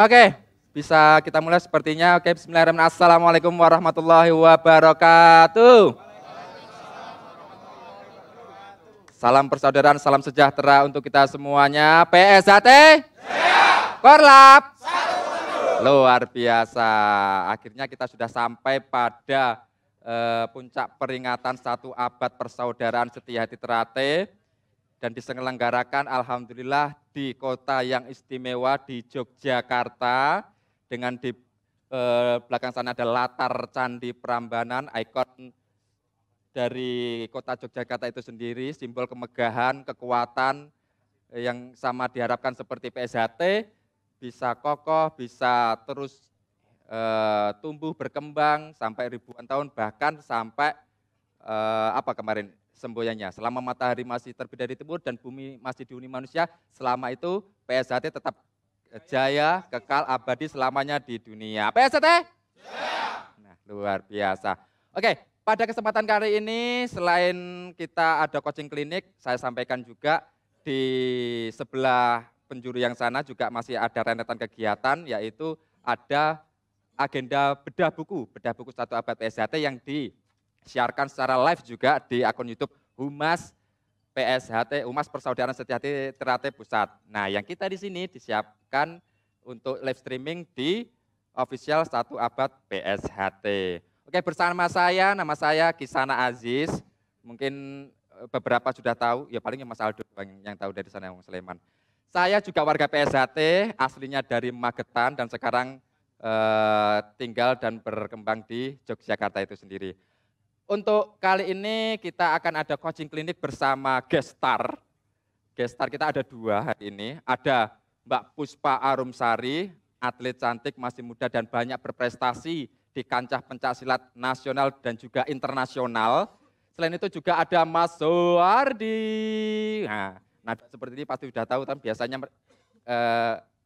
Oke, bisa kita mulai sepertinya. Oke, bismillahirrahmanirrahim. Assalamualaikum warahmatullahi wabarakatuh. Salam persaudaraan, salam sejahtera untuk kita semuanya. PSHT? Korlap? Luar biasa. Akhirnya kita sudah sampai pada puncak peringatan 1 abad persaudaraan setia hati Ternate. Dan diselenggarakan alhamdulillah di kota yang istimewa di Yogyakarta, dengan di belakang sana ada latar Candi Prambanan, ikon dari kota Yogyakarta itu sendiri, simbol kemegahan, kekuatan yang sama diharapkan seperti PSHT, bisa kokoh, bisa terus tumbuh berkembang sampai ribuan tahun, bahkan sampai apa kemarin semboyannya, selama matahari masih terbit dari timur dan bumi masih dihuni manusia, selama itu PSHT tetap jaya, kekal, abadi selamanya di dunia. PSHT? Nah, luar biasa. Oke, pada kesempatan kali ini selain kita ada coaching klinik, saya sampaikan juga di sebelah penjuru yang sana juga masih ada rentetan kegiatan, yaitu ada agenda bedah buku 1 abad PSHT yang disiarkan secara live juga di akun YouTube Humas PSHT, Humas Persaudaraan Setia Hati Ternate Pusat. Nah, yang kita di sini disiapkan untuk live streaming di official 1 abad PSHT. Oke, bersama saya, nama saya Kisana Aziz. Mungkin beberapa sudah tahu, ya paling Mas Aldo yang tahu dari sana, yang Sleman. Saya juga warga PSHT, aslinya dari Magetan dan sekarang tinggal dan berkembang di Yogyakarta itu sendiri. Untuk kali ini kita akan ada coaching klinik bersama gestar. Gestar kita ada 2 hari ini. Ada Mbak Puspa Arumsari, atlet cantik, masih muda dan banyak berprestasi di kancah pencaksilat nasional dan juga internasional. Selain itu juga ada Mas Soehardi. Nah, nada seperti ini pasti sudah tahu, tapi biasanya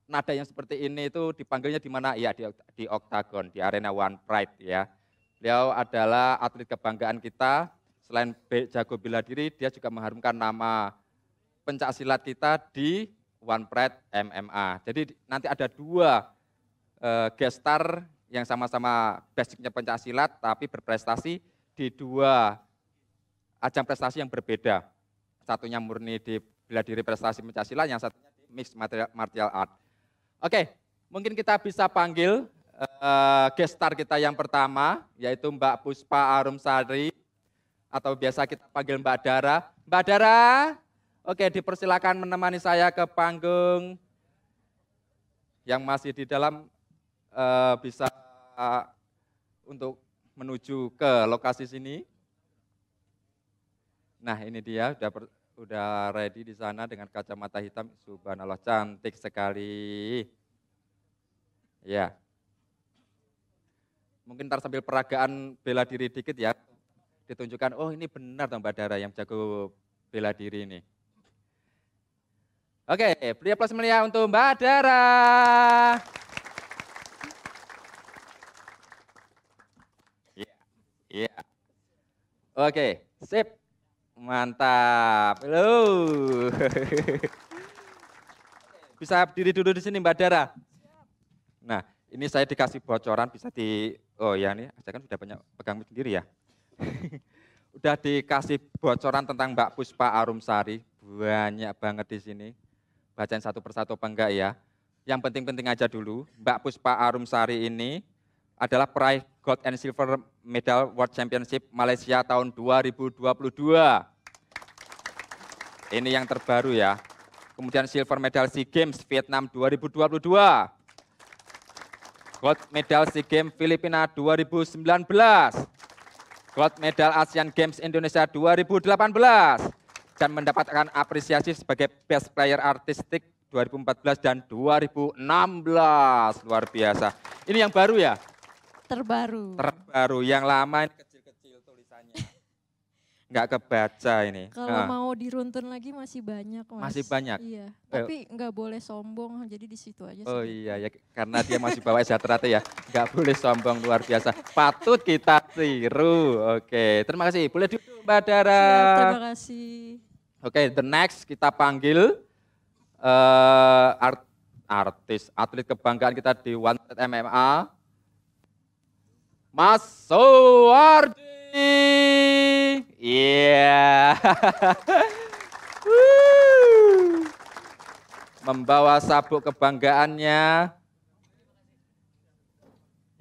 nada yang seperti ini itu dipanggilnya di mana? Ya di Oktagon, di Arena One Pride ya. Beliau adalah atlet kebanggaan kita, selain jago bela diri, dia juga mengharumkan nama pencaksilat kita di One Pride MMA. Jadi nanti ada 2 gestar yang sama-sama basicnya pencaksilat, tapi berprestasi di 2 ajang prestasi yang berbeda. Satunya murni di bela diri prestasi pencaksilat, yang satunya di mixed martial art. Oke, mungkin kita bisa panggil gestar kita yang pertama, yaitu Mbak Puspa Arumsari, atau biasa kita panggil Mbak Dara. Mbak Dara, oke, dipersilakan menemani saya ke panggung. Yang masih di dalam bisa untuk menuju ke lokasi sini. Nah, ini dia udah ready di sana dengan kacamata hitam. Subhanallah, cantik sekali. Ya. Mungkin ntar sambil peragaan bela diri dikit ya, ditunjukkan, oh ini benar Mbak Dara yang jago bela diri ini. Oke, beri aplaus meriah untuk Mbak Dara. Iya. Oke, sip. Mantap. Halo. Bisa berdiri dulu di sini Mbak Dara. Nah, ini saya dikasih bocoran, bisa oh ya nih, saya kan sudah banyak pegang sendiri ya. Udah dikasih bocoran tentang Mbak Puspa Arumsari, banyak banget di sini. Bacain satu persatu apa enggak ya. Yang penting-penting aja dulu, Mbak Puspa Arumsari ini adalah peraih Gold and Silver Medal World Championship Malaysia tahun 2022. Ini yang terbaru ya. Kemudian Silver Medal SEA Games Vietnam 2022. Gold Medal SEA Games Filipina 2019, Gold Medal Asian Games Indonesia 2018, dan mendapatkan apresiasi sebagai Best Player Artistik 2014 dan 2016. Luar biasa. Ini yang baru ya? Terbaru. Terbaru, yang lama ini kecil-kecil tulisannya. Nggak kebaca ini. Kalau mau diruntun lagi masih banyak, Mas. Masih banyak? Iya, tapi nggak boleh sombong, jadi di situ aja. Oh iya, ya, karena dia masih bawa Ternate ya, nggak boleh sombong, luar biasa. Patut kita tiru. Oke, terima kasih. Boleh duduk Mbak Dara. Siap, terima kasih. Oke, the next kita panggil artis, atlet kebanggaan kita di One Trade MMA, Mas Suwardi. Iya. Membawa sabuk kebanggaannya.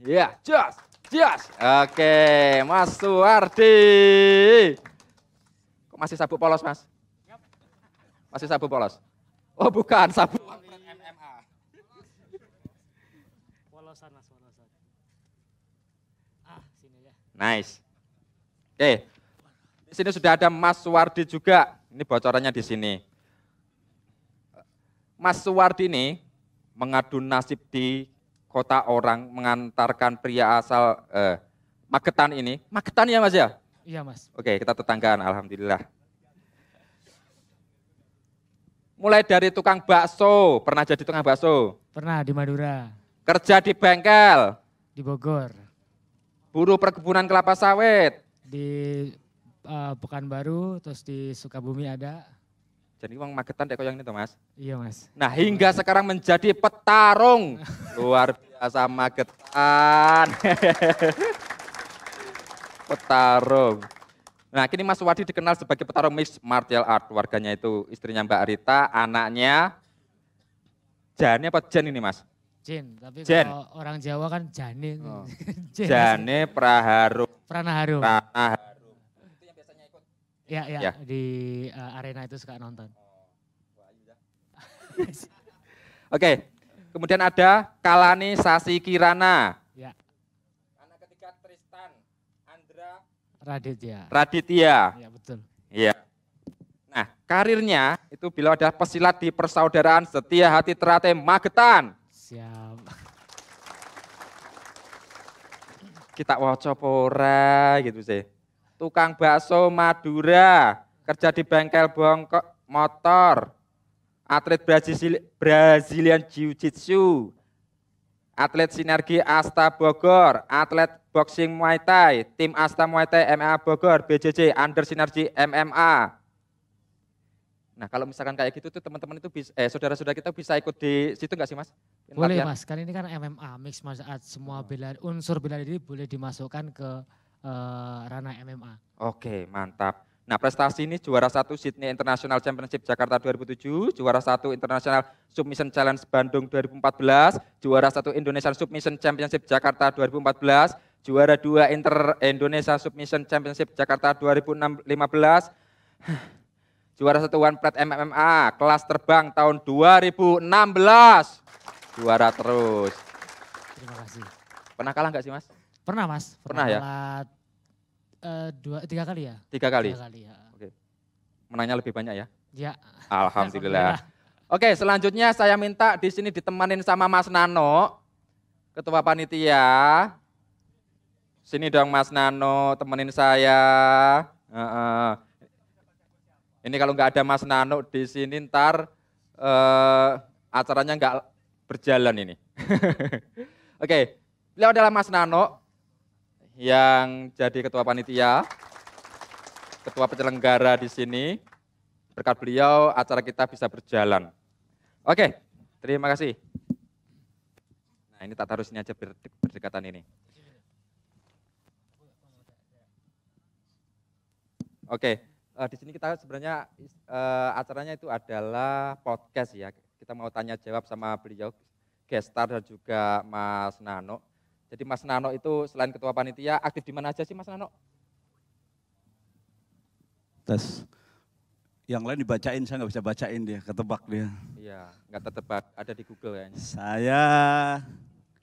Ya, jos. Oke, Mas Suwardi. Kok masih sabuk polos, Mas? Masih sabuk polos? Oh, bukan, sabuk MMA. Polosan, Mas, polosan. Sini ya. Nice. Oke. Di sini sudah ada Mas Suwardi juga. Ini bocorannya di sini. Mas Suwardi ini mengadu nasib di kota orang mengantarkan pria asal Magetan ini. Magetan ya, Mas ya? Iya, Mas. Oke, kita tetanggaan, alhamdulillah. Mulai dari tukang bakso, pernah jadi tukang bakso? Pernah di Madura, Kerja di bengkel, di Bogor, buruh perkebunan kelapa sawit. di Pekanbaru, terus di Sukabumi ada. Jadi uang Magetan dek yang itu, Mas. Iya, Mas. Nah, hingga sekarang menjadi petarung. Luar biasa Magetan. Petarung. Nah, kini Mas Suwardi dikenal sebagai petarung mixed martial art. Warganya itu istrinya Mbak Rita, anaknya Jane apa Jen ini, Mas? Jin, tapi Jen. kalau orang Jawa kan Jane. Oh. Jen. Jane Praharum. Pranaharum. Praharum. Itu yang biasanya ikut. Ya, Ya. di arena itu suka nonton. Oke, kemudian ada Kalani Sasi Kirana. Ya, Anak ketiga Tristan Andra Raditya. Raditya. Ya, betul. Iya. Nah, karirnya itu beliau adalah pesilat di Persaudaraan Setia Hati Ternate Magetan. Siap. Kita wocopora gitu sih. Tukang bakso Madura, kerja di bengkel bongkok motor. Atlet Brazilian Jiu-Jitsu, atlet Sinergi Asta Bogor, atlet boxing Muay Thai, tim Asta Muay Thai MMA Bogor, BJJ, Under Sinergi MMA. Nah, kalau misalkan kayak gitu tuh teman-teman itu bisa, saudara-saudara kita bisa ikut di situ nggak sih, Mas? Boleh, Latihan? Mas. Kan ini kan MMA, mixed martial arts, semua unsur bela diri boleh dimasukkan ke ranah MMA. Oke, mantap. Nah, prestasi ini juara 1 Sydney International Championship Jakarta 2007, juara 1 International Submission Challenge Bandung 2014, juara 1 Indonesian Submission Championship Jakarta 2014, juara 2 Indonesia Submission Championship Jakarta 2015, juara 1 One Plate MMA kelas terbang tahun 2016. Juara terus. Terima kasih. Pernah kalah nggak sih, Mas? Pernah, Mas. Pernah ya? Kalah, 3 kali ya? 3 kali. 3 kali ya. Oke. Menangnya lebih banyak ya? Ya. Alhamdulillah. Oke, selanjutnya saya minta di sini ditemanin sama Mas Nano, Ketua Panitia. Sini dong Mas Nano, temenin saya. Ini kalau nggak ada Mas Nano di sini ntar acaranya nggak berjalan ini. Oke, beliau adalah Mas Nano yang jadi Ketua Panitia, Ketua Penyelenggara di sini. Berkat beliau acara kita bisa berjalan. Oke, terima kasih. Nah, ini tak taruh sini aja berdekatan ini. Oke, di sini kita sebenarnya acaranya itu adalah podcast ya. Kita mau tanya jawab sama beliau, gestar dan juga Mas Nano. Jadi Mas Nano itu selain Ketua Panitia, aktif di mana aja sih Mas Nano? Tes. Yang lain dibacain, saya nggak bisa bacain dia, ketebak dia. Iya, nggak tertebak, ada di Google kayaknya. Saya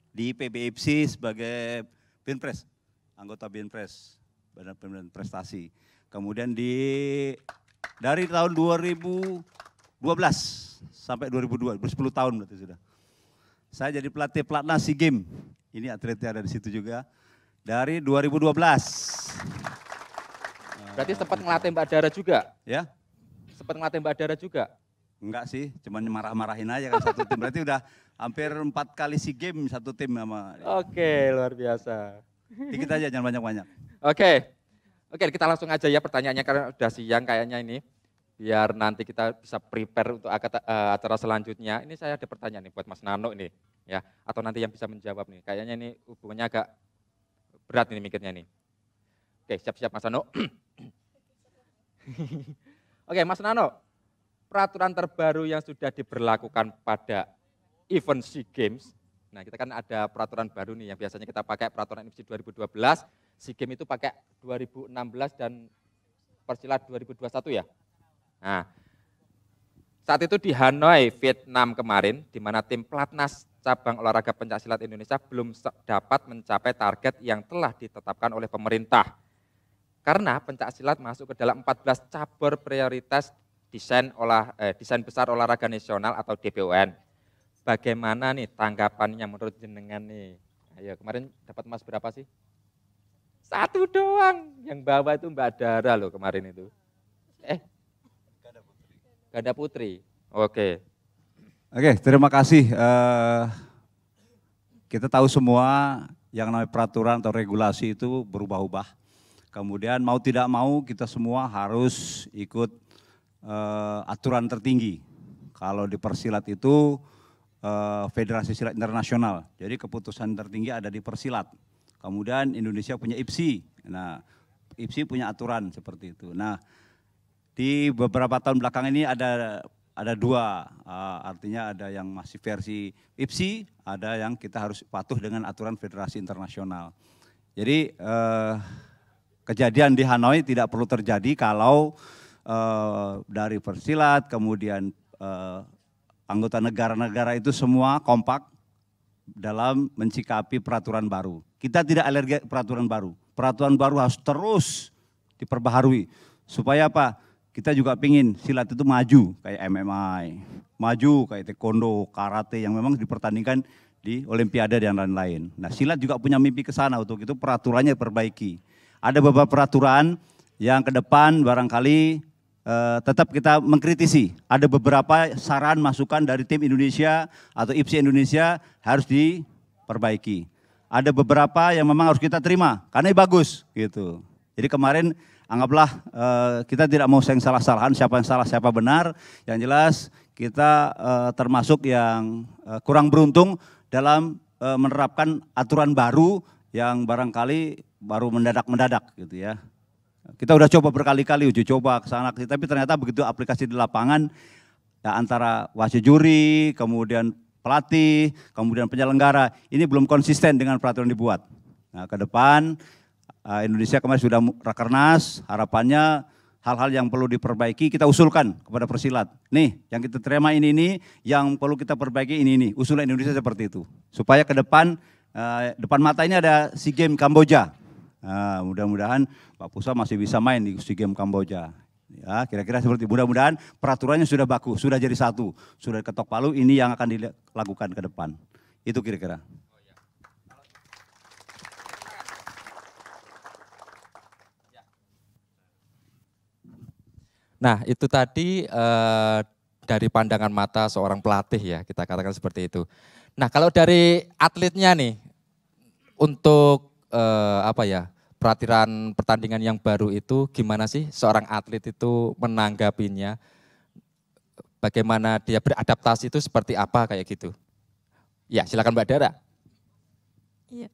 di PBFC sebagai Binpres, anggota Binpres, Badan Pembinaan Prestasi. Kemudian dari tahun 2012 sampai 2002, 10 tahun berarti sudah. Saya jadi pelatih pelatnas SEA Games. Ini atletnya ada di situ juga. Dari 2012. Berarti sempat ngelatih Mbak Dara juga? Ya? Sempat ngelatih Mbak Dara juga? Enggak sih, cuman marah-marahin aja kan satu tim. Berarti udah hampir 4 kali SEA Games satu tim sama. Oke, luar biasa. Dikit aja, jangan banyak-banyak. Oke, kita langsung aja ya pertanyaannya karena udah siang kayaknya ini. biar nanti kita bisa prepare untuk acara selanjutnya. Ini saya ada pertanyaan nih buat Mas Nano nih, ya, atau nanti yang bisa menjawab nih. Kayaknya ini hubungannya agak berat ini mikirnya nih. Oke, siap-siap Mas Nano. Oke, Mas Nano, peraturan terbaru yang sudah diberlakukan pada event SEA Games. Nah, kita kan ada peraturan baru nih yang biasanya kita pakai peraturan IFSC 2012, SEA Games itu pakai 2016 dan Persilat 2021 ya. Nah, saat itu di Hanoi, Vietnam kemarin, di mana tim Platnas cabang olahraga pencaksilat Indonesia belum dapat mencapai target yang telah ditetapkan oleh pemerintah. Karena pencaksilat masuk ke dalam 14 cabur prioritas desain besar olahraga nasional atau DBON. Bagaimana nih tanggapannya menurut jenengan nih? Ayo, kemarin dapat emas berapa sih? 1 doang, yang bawa itu Mbak Dara loh kemarin itu. Ganda Putri. Oke. Oke, terima kasih. Kita tahu semua yang namanya peraturan atau regulasi itu berubah-ubah. Kemudian mau tidak mau kita semua harus ikut aturan tertinggi. Kalau di persilat itu Federasi Silat Internasional. Jadi keputusan tertinggi ada di persilat. Kemudian Indonesia punya IPSI. Nah, IPSI punya aturan seperti itu. Nah, di beberapa tahun belakang ini ada dua, artinya ada yang masih versi IPSI, ada yang kita harus patuh dengan aturan Federasi Internasional. Jadi kejadian di Hanoi tidak perlu terjadi kalau dari persilat, kemudian anggota negara-negara itu semua kompak dalam mencikapi peraturan baru. Kita tidak alergi peraturan baru. Peraturan baru harus terus diperbaharui. Supaya apa? Kita juga pingin silat itu maju kayak MMA, maju kayak taekwondo, karate yang memang dipertandingkan di olimpiade dan lain-lain. Nah, silat juga punya mimpi ke sana, untuk itu peraturannya diperbaiki. Ada beberapa peraturan yang ke depan barangkali tetap kita mengkritisi. Ada beberapa saran masukan dari tim Indonesia atau IPSI Indonesia harus diperbaiki. Ada beberapa yang memang harus kita terima karena ini bagus gitu. Jadi kemarin anggaplah kita tidak mau sayang salah-salahan siapa yang salah siapa benar. Yang jelas kita termasuk yang kurang beruntung dalam menerapkan aturan baru yang barangkali baru mendadak-mendadak gitu ya. Kita udah coba berkali-kali uji coba ke sana, tapi ternyata begitu aplikasi di lapangan ya, antara wasit juri, kemudian pelatih, kemudian penyelenggara, ini belum konsisten dengan peraturan dibuat. Nah, ke depan Indonesia kemarin sudah rakernas, harapannya hal-hal yang perlu diperbaiki kita usulkan kepada persilat. Nih, yang kita terima ini, yang perlu kita perbaiki ini, usulan Indonesia seperti itu. Supaya ke depan mata ini ada SEA Games Kamboja. Nah, mudah-mudahan Pak Pusat masih bisa main di SEA Games Kamboja. Ya, kira-kira seperti mudah-mudahan peraturannya sudah baku, sudah jadi satu, sudah ketok palu, ini yang akan dilakukan ke depan. Itu kira-kira. Nah, itu tadi dari pandangan mata seorang pelatih ya, kita katakan seperti itu. Nah, kalau dari atletnya nih, untuk peraturan pertandingan yang baru itu gimana sih seorang atlet itu menanggapinya? Bagaimana dia beradaptasi itu seperti apa kayak gitu? Ya, silakan Mbak Dara. Iya.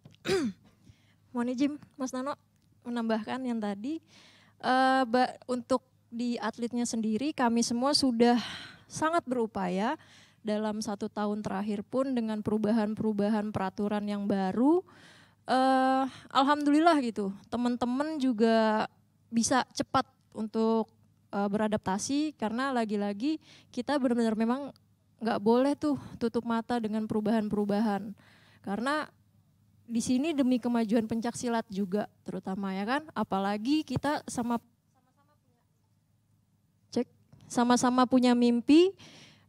Mohon izin Mas Nano menambahkan yang tadi, untuk di atletnya sendiri kami semua sudah sangat berupaya dalam 1 tahun terakhir pun dengan perubahan-perubahan peraturan yang baru. Alhamdulillah gitu, teman-teman juga bisa cepat untuk beradaptasi karena lagi-lagi kita benar-benar memang nggak boleh tuh tutup mata dengan perubahan-perubahan karena di sini demi kemajuan pencaksilat juga terutama ya kan, apalagi kita sama-sama punya mimpi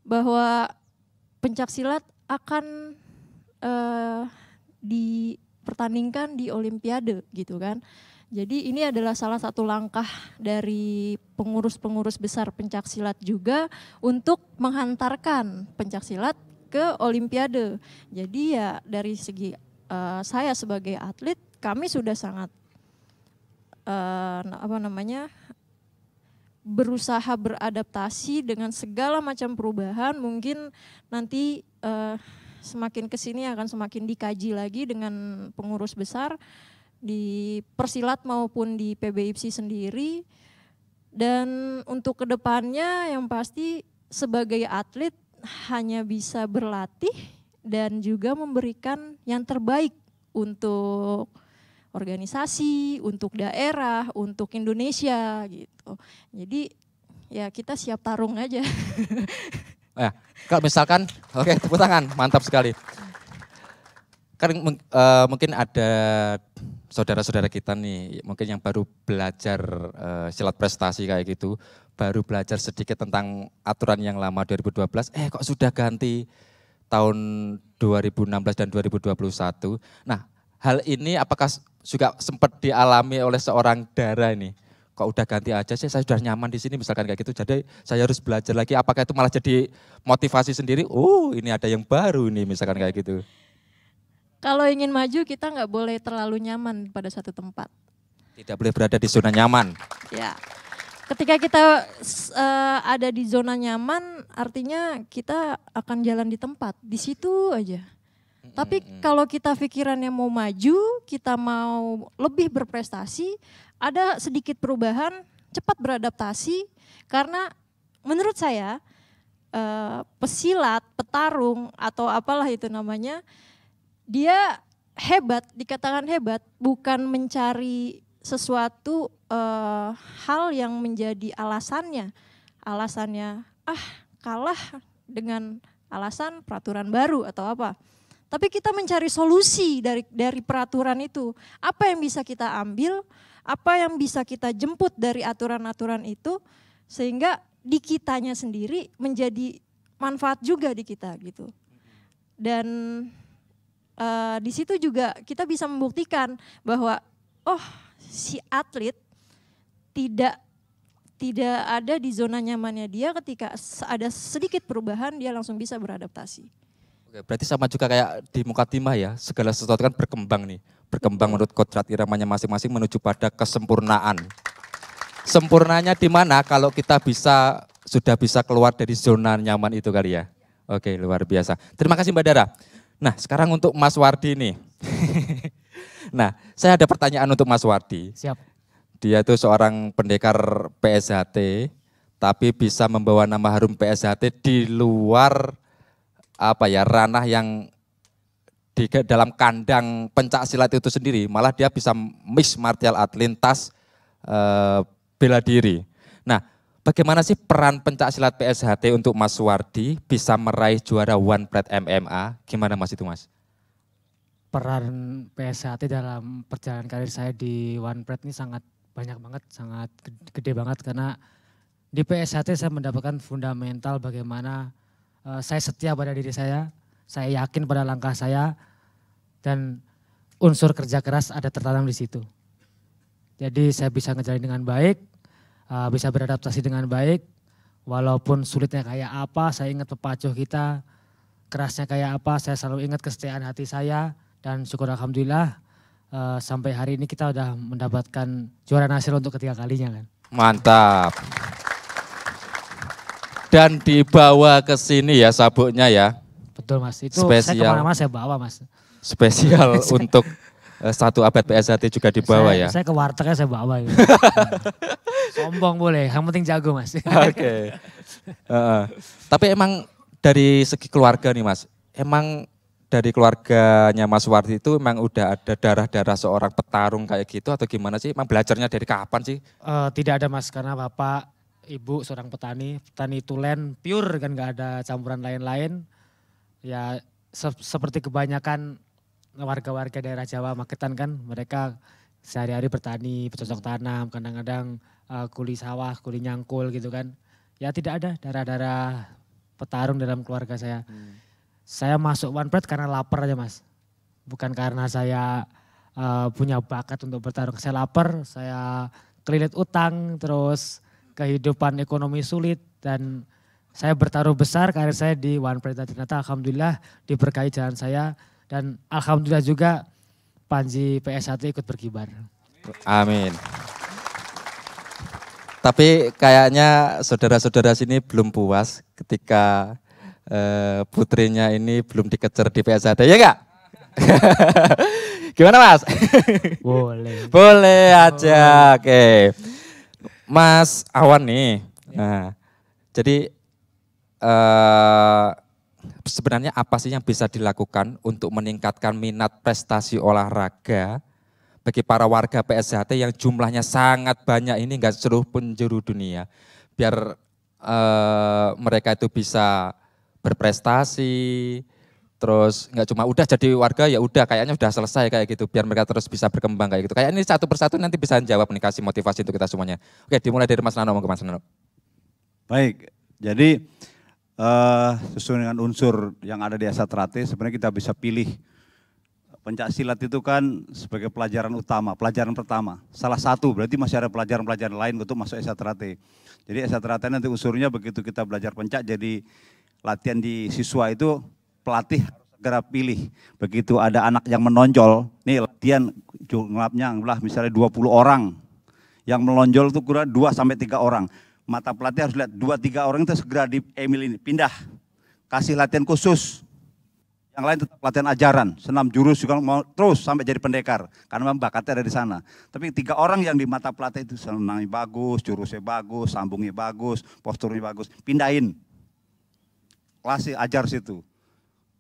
bahwa pencaksilat akan dipertandingkan di Olimpiade gitu kan. Jadi ini adalah salah satu langkah dari pengurus-pengurus besar pencaksilat juga untuk menghantarkan pencaksilat ke Olimpiade. Jadi ya dari segi saya sebagai atlet kami sudah sangat berusaha beradaptasi dengan segala macam perubahan. Mungkin nanti semakin kesini akan semakin dikaji lagi dengan pengurus besar di Persilat maupun di PBIPSI sendiri. Dan untuk kedepannya yang pasti sebagai atlet hanya bisa berlatih dan juga memberikan yang terbaik untuk organisasi, untuk daerah, untuk Indonesia gitu. Jadi ya kita siap tarung aja. Ya, kalau misalkan, oke tepuk tangan, mantap sekali. Kan mungkin ada saudara-saudara kita nih, mungkin yang baru belajar silat prestasi kayak gitu, baru belajar sedikit tentang aturan yang lama 2012, kok sudah ganti tahun 2016 dan 2021. Nah, hal ini apakah juga sempat dialami oleh seorang Dara ini? Kok udah ganti aja sih, saya sudah nyaman di sini misalkan kayak gitu, jadi saya harus belajar lagi. Apakah itu malah jadi motivasi sendiri? Ini ada yang baru nih misalkan kayak gitu. Kalau ingin maju kita nggak boleh terlalu nyaman pada satu tempat. Tidak boleh berada di zona nyaman. Ya, ketika kita ada di zona nyaman, artinya kita akan jalan di tempat, di situ aja. Tapi kalau kita pikirannya mau maju, kita mau lebih berprestasi, ada sedikit perubahan, cepat beradaptasi. Karena menurut saya pesilat, petarung atau apalah itu namanya, dia hebat, dikatakan hebat bukan mencari sesuatu hal yang menjadi alasannya. Alasannya kalah dengan alasan peraturan baru atau apa. Tapi kita mencari solusi dari peraturan itu. Apa yang bisa kita ambil, apa yang bisa kita jemput dari aturan-aturan itu, sehingga di kitanya sendiri menjadi manfaat juga di kita gitu. Dan di situ juga kita bisa membuktikan bahwa si atlet tidak ada di zona nyamannya dia, ketika ada sedikit perubahan dia langsung bisa beradaptasi. Oke, berarti sama juga kayak di Mukaddimah ya, segala sesuatu kan berkembang nih. Berkembang menurut kodrat iramanya masing-masing menuju pada kesempurnaan. Sempurnanya di mana kalau kita sudah bisa keluar dari zona nyaman itu kali ya. Oke, luar biasa. Terima kasih Mbak Dara. Nah, sekarang untuk Mas Wardi nih. Nah, saya ada pertanyaan untuk Mas Wardi. Siap. Dia itu seorang pendekar PSHT, tapi bisa membawa nama harum PSHT di luar ranah yang di dalam kandang pencak silat itu sendiri. Malah dia bisa mix martial art lintas bela diri. Nah, bagaimana sih peran pencak silat PSHT untuk Mas Wardi bisa meraih juara One Pride MMA? Gimana Mas itu Mas? Peran PSHT dalam perjalanan karir saya di One Pride ini sangat banyak banget, sangat gede banget, karena di PSHT saya mendapatkan fundamental bagaimana saya setia pada diri saya yakin pada langkah saya, dan unsur kerja keras ada tertanam di situ. Jadi saya bisa ngejalin dengan baik, bisa beradaptasi dengan baik, walaupun sulitnya kayak apa, saya ingat pepacuh kita, kerasnya kayak apa, saya selalu ingat kesetiaan hati saya, dan syukur alhamdulillah sampai hari ini kita udah mendapatkan juara nasional untuk ketiga kalinya kan. Mantap. Dan dibawa ke sini ya sabuknya ya. Betul Mas, itu spesial, saya kemana-mana saya bawa Mas. Spesial untuk satu abad PSHT juga dibawa ya. Saya ke wartegnya saya bawa. Gitu. Sombong boleh, yang penting jago Mas. Oke. Tapi emang dari segi keluarga nih Mas, emang dari keluarganya Mas Wardi itu emang udah ada darah-darah seorang petarung kayak gitu atau gimana sih? Emang belajarnya dari kapan sih? Tidak ada Mas, karena Bapak, Ibu seorang petani tulen pure kan, gak ada campuran lain-lain. Ya seperti kebanyakan warga-warga daerah Jawa Magetan kan, mereka sehari-hari bertani, bercocok tanam, kadang-kadang kuli sawah, kuli nyangkul gitu kan. Ya tidak ada darah-darah petarung dalam keluarga saya. Saya masuk One Pride karena lapar aja Mas. Bukan karena saya punya bakat untuk bertarung. Saya lapar, saya kelilit utang, terus kehidupan ekonomi sulit, dan saya bertaruh besar karir saya di One Pride. Ternyata alhamdulillah diberkahi jalan saya, dan alhamdulillah juga Panji PSHT ikut berkibar. Amin. Tapi kayaknya saudara-saudara sini belum puas ketika putrinya ini belum dikejar di PSAD, ya enggak? Gimana Mas? Boleh. Boleh aja, oke. Mas Awan nih, nah, jadi sebenarnya apa sih yang bisa dilakukan untuk meningkatkan minat prestasi olahraga bagi para warga PSHT yang jumlahnya sangat banyak ini, enggak seluruh penjuru dunia, biar mereka itu bisa berprestasi, terus nggak cuma udah jadi warga ya udah kayaknya udah selesai kayak gitu, biar mereka terus bisa berkembang kayak gitu. Kayak ini satu persatu nanti bisa jawab nih, kasih motivasi untuk kita semuanya. Oke, dimulai dari Mas Nano, mau ke Mas Nano. Baik, jadi sesuai dengan unsur yang ada di Esatrate, sebenarnya kita bisa pilih. Pencak silat itu kan sebagai pelajaran utama, pelajaran pertama. Salah satu, berarti masih ada pelajaran-pelajaran lain untuk masuk Esatrate. Jadi Esatrate nanti unsurnya begitu kita belajar pencak, jadi latihan di siswa itu pelatih harus segera pilih. Begitu ada anak yang menonjol, nih latihan jumlahnya misalnya 20 orang. Yang melonjol itu kurang 2 sampai 3 orang. Mata pelatih harus lihat 2-3 orang itu segera di Emil ini, pindah. Kasih latihan khusus. Yang lain tetap latihan ajaran, senam jurus juga mau terus sampai jadi pendekar. Karena memang bakatnya ada di sana. Tapi 3 orang yang di mata pelatih itu senamnya bagus, jurusnya bagus, sambungnya bagus, posturnya bagus. Pindahin. Kelas ajar situ.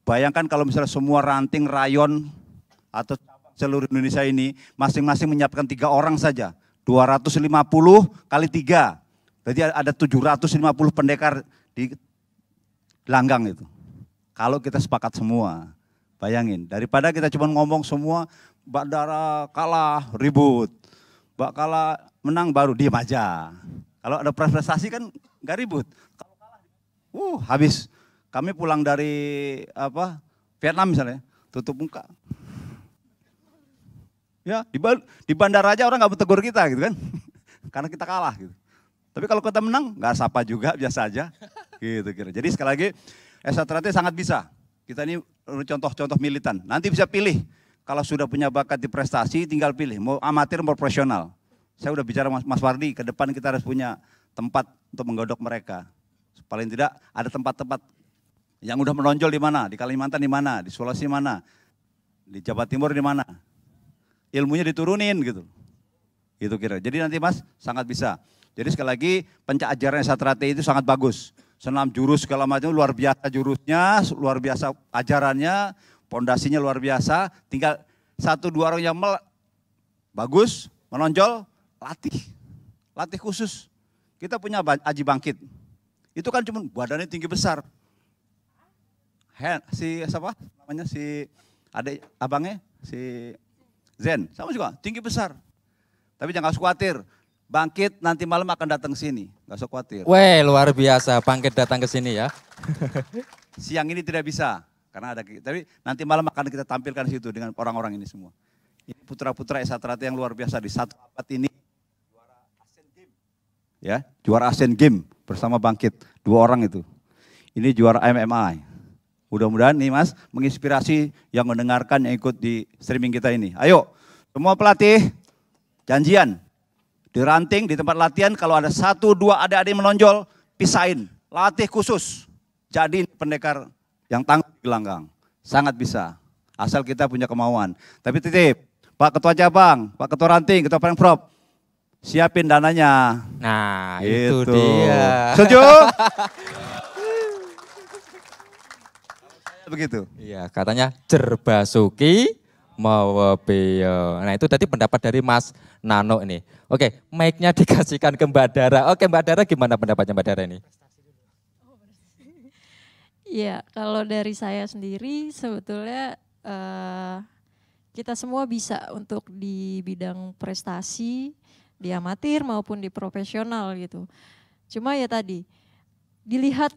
Bayangkan kalau misalnya semua ranting, rayon, atau seluruh Indonesia ini masing-masing menyiapkan 3 orang saja. 250 kali 3. Berarti ada 750 pendekar di langgang itu. Kalau kita sepakat semua, bayangin. Daripada kita cuma ngomong semua, Mbak Dara kalah, ribut. Mbak kalah, menang baru diam aja. Kalau ada prestasi kan nggak ribut. Kalau kalah, habis. Kami pulang dari Vietnam misalnya, tutup muka. Ya, di bandara aja orang nggak mau tegur kita gitu kan, karena kita kalah gitu. Tapi kalau kita menang, nggak sapa juga, biasa aja. Gitu kira. Jadi sekali lagi, Esatrate sangat bisa. Kita ini contoh-contoh militan. Nanti bisa pilih, kalau sudah punya bakat di prestasi, tinggal pilih, mau amatir, mau profesional. Saya udah bicara Mas Wardi, ke depan kita harus punya tempat untuk menggodok mereka. Paling tidak ada tempat-tempat yang udah menonjol di mana, di Kalimantan di mana, di Sulawesi mana, di Jawa Timur di mana. Ilmunya diturunin gitu. Gitu kira. Jadi nanti Mas sangat bisa. Jadi sekali lagi pencak ajaran Esatrate itu sangat bagus. Senam jurus segala macam luar biasa jurusnya, luar biasa ajarannya, pondasinya luar biasa. Tinggal 1-2 orang yang bagus, menonjol, latih. Latih khusus. Kita punya Aji Bangkit. Itu kan cuma badannya tinggi besar. Si siapa namanya, si adik abangnya, si Zen, sama juga tinggi besar. Tapi jangan khawatir, Bangkit nanti malam akan datang ke sini, nggak usah khawatir. Weh, luar biasa, Bangkit datang ke sini ya. Siang ini tidak bisa, karena ada, tapi nanti malam akan kita tampilkan di situ dengan orang-orang ini semua. Ini putra-putra Esatrate yang luar biasa, di satu abad ini juara Asian Games. Ya, juara Asian Games bersama Bangkit, 2 orang itu. Ini juara MMA. Mudah-mudahan nih Mas menginspirasi yang mendengarkan, yang ikut di streaming kita ini. Ayo semua pelatih janjian di ranting, di tempat latihan, kalau ada 1-2 adik-adik menonjol, pisahin, latih khusus. Jadi pendekar yang tangguh di gelanggang. Sangat bisa, asal kita punya kemauan. Tapi titip, Pak Ketua Cabang, Pak Ketua Ranting, Ketua Pemprov, siapin dananya. Nah Gitu. itu dia. Setuju? Begitu. Iya, katanya Jerbasuki Mawabeyo. Nah itu tadi pendapat dari Mas Nano ini. Oke, mic-nya dikasihkan ke Mbak Dara. Oke, Mbak Dara gimana pendapatnya Mbak Dara ini? Iya, kalau dari saya sendiri sebetulnya kita semua bisa untuk di bidang prestasi, di amatir maupun di profesional gitu. Cuma ya tadi, dilihat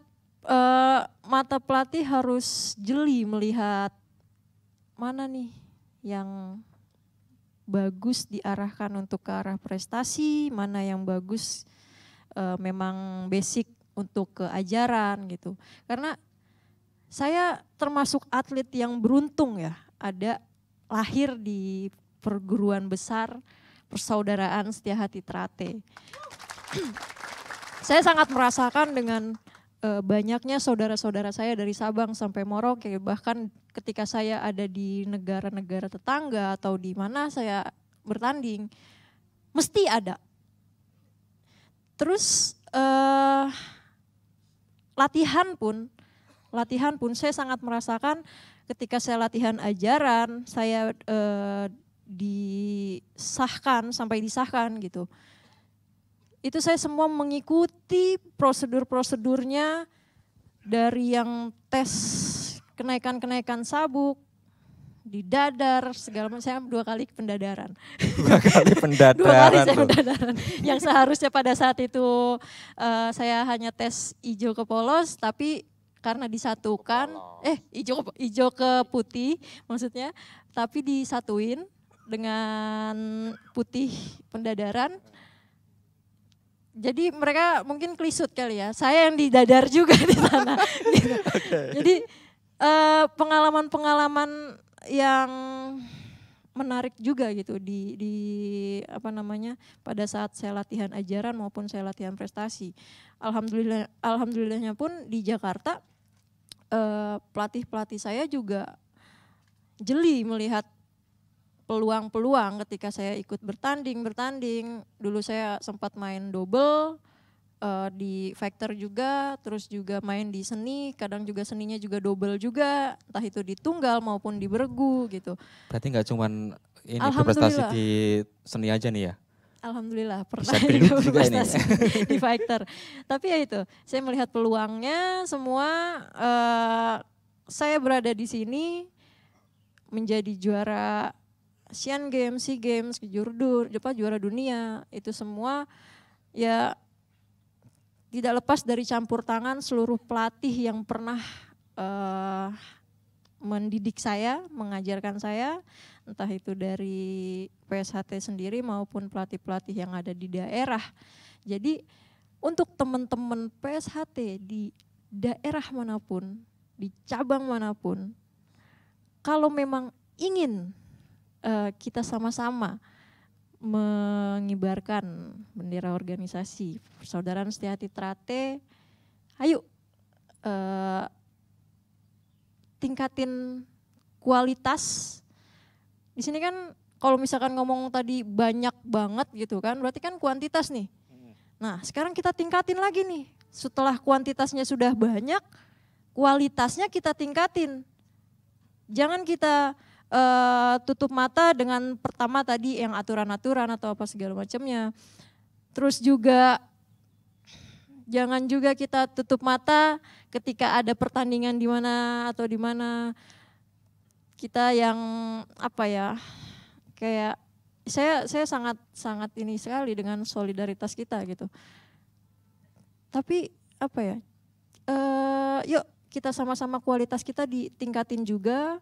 mata pelatih harus jeli melihat mana nih yang bagus diarahkan untuk ke arah prestasi, mana yang bagus memang basic untuk ke ajaran gitu. Karena saya termasuk atlet yang beruntung ya, ada lahir di perguruan besar Persaudaraan Setia Hati Trate. saya sangat merasakan dengan banyaknya saudara-saudara saya dari Sabang sampai Merauke, bahkan ketika saya ada di negara-negara tetangga atau di mana saya bertanding, mesti ada. Terus latihan pun saya sangat merasakan ketika saya latihan ajaran, saya sampai disahkan gitu. Itu saya semua mengikuti prosedur-prosedurnya dari yang tes kenaikan sabuk, di dadar, segala macam. Saya 2 kali pendadaran. 2 kali pendadaran. 2 kali saya pendadaran. Yang seharusnya pada saat itu saya hanya tes hijau ke polos, tapi karena disatukan, hijau ke putih maksudnya, tapi disatuin dengan putih pendadaran. Jadi mereka mungkin kelisut kali ya, saya yang didadar juga di sana. Gitu. Jadi pengalaman-pengalaman yang menarik juga gitu di pada saat saya latihan ajaran maupun saya latihan prestasi. Alhamdulillahnya pun di Jakarta pelatih saya juga jeli melihat peluang-peluang ketika saya ikut bertanding. Dulu saya sempat main double di Factor juga, terus juga main di seni, kadang juga seninya juga double juga, entah itu di tunggal maupun di bergu gitu. Berarti nggak cuman ini berprestasi di seni aja nih ya? Alhamdulillah pernah berprestasi di Factor. Tapi ya itu, saya melihat peluangnya semua, saya berada di sini menjadi juara Asian Games, SEA Games, juara dunia, itu semua ya tidak lepas dari campur tangan seluruh pelatih yang pernah mendidik saya, mengajarkan saya, entah itu dari PSHT sendiri maupun pelatih-pelatih yang ada di daerah. Jadi untuk teman-teman PSHT di daerah manapun, di cabang manapun, kalau memang ingin kita sama-sama mengibarkan bendera organisasi Persaudaraan Setiahati Trate, ayo tingkatin kualitas. Di sini kan kalau misalkan ngomong tadi banyak banget gitu kan, berarti kan kuantitas nih. Nah sekarang kita tingkatin lagi nih, setelah kuantitasnya sudah banyak, kualitasnya kita tingkatin. Jangan kita tutup mata dengan pertama tadi yang aturan-aturan atau apa segala macamnya. Terus juga jangan juga kita tutup mata ketika ada pertandingan di mana atau di mana kita yang kayak saya sangat ini sekali dengan solidaritas kita gitu. Tapi yuk kita sama-sama kualitas kita ditingkatin juga.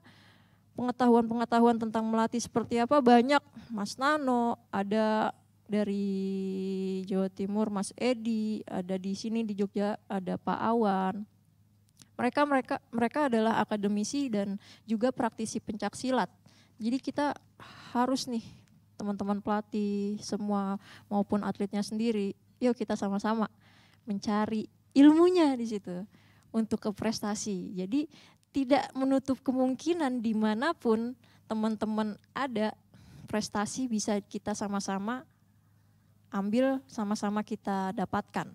Pengetahuan tentang melatih seperti apa banyak. Mas Nano, ada dari Jawa Timur Mas Edi, ada di sini di Jogja ada Pak Awan. Mereka adalah akademisi dan juga praktisi pencak silat. Jadi kita harus nih teman-teman pelatih semua maupun atletnya sendiri, yuk kita sama-sama mencari ilmunya di situ untuk ke prestasi. Jadi tidak menutup kemungkinan dimanapun teman-teman ada prestasi bisa kita sama-sama ambil, sama-sama kita dapatkan.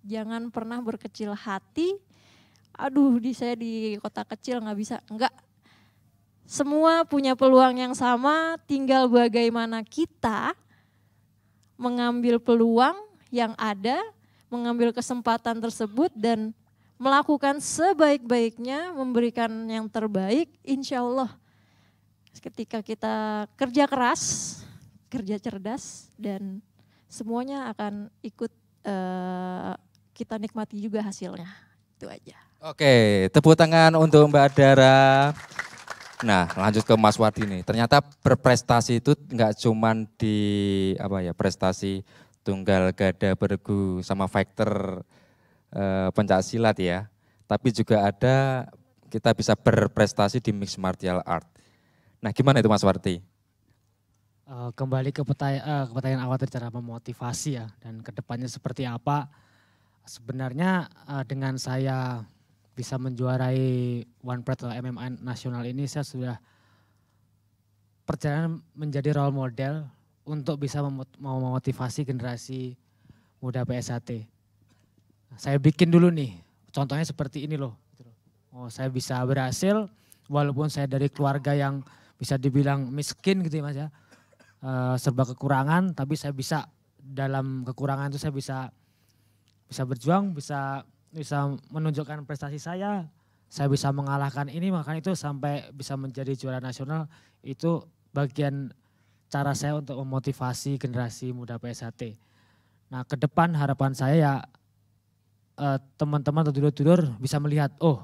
Jangan pernah berkecil hati, saya di kota kecil nggak bisa, enggak. Semua punya peluang yang sama, tinggal bagaimana kita mengambil peluang yang ada, mengambil kesempatan tersebut dan melakukan sebaik-baiknya, memberikan yang terbaik, insya Allah ketika kita kerja keras, kerja cerdas dan semuanya akan ikut kita nikmati juga hasilnya. Itu aja. Oke, tepuk tangan untuk Mbak Dara. Nah lanjut ke Mas Wardi nih, ternyata berprestasi itu nggak cuman di prestasi tunggal, gada, bergu sama Factor pencak silat ya, tapi juga ada kita bisa berprestasi di mixed martial art. Nah gimana itu Mas Warti? Kembali ke ke pertanyaan awal tadi, cara memotivasi ya dan kedepannya seperti apa. Sebenarnya dengan saya bisa menjuarai One Pride atau MMA nasional ini, saya sudah perjalanan menjadi role model untuk bisa memotivasi generasi muda PSHT. Saya bikin dulu nih, contohnya seperti ini loh. Oh, saya bisa berhasil walaupun saya dari keluarga yang bisa dibilang miskin gitu ya Mas ya. Serba kekurangan, tapi saya bisa dalam kekurangan itu saya bisa berjuang, bisa menunjukkan prestasi saya bisa mengalahkan ini, makanya itu sampai bisa menjadi juara nasional. Itu bagian cara saya untuk memotivasi generasi muda PSHT. Nah, ke depan harapan saya ya teman-teman atau dulur-dulur bisa melihat, oh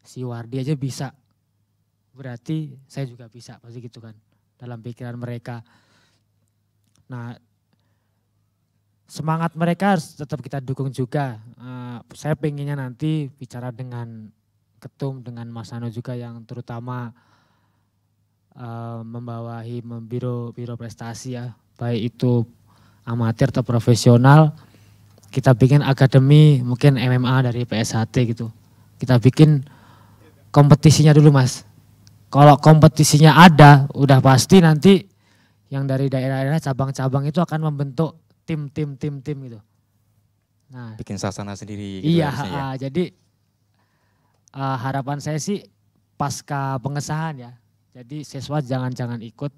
si Wardi aja bisa, berarti saya juga bisa, pasti gitu kan dalam pikiran mereka. Nah, semangat mereka harus tetap kita dukung juga. Saya pengennya nanti bicara dengan ketum, dengan Mas Nano juga yang terutama membawahi biro prestasi ya, baik itu amatir atau profesional. Kita bikin akademi mungkin MMA dari PSHT gitu. Kita bikin kompetisinya dulu Mas. Kalau kompetisinya ada, udah pasti nanti yang dari daerah-daerah cabang-cabang itu akan membentuk tim gitu. Nah, Bikin sasana sendiri. Gitu iya, harusnya ya. jadi harapan saya sih pasca pengesahan ya. Jadi siswa jangan ikut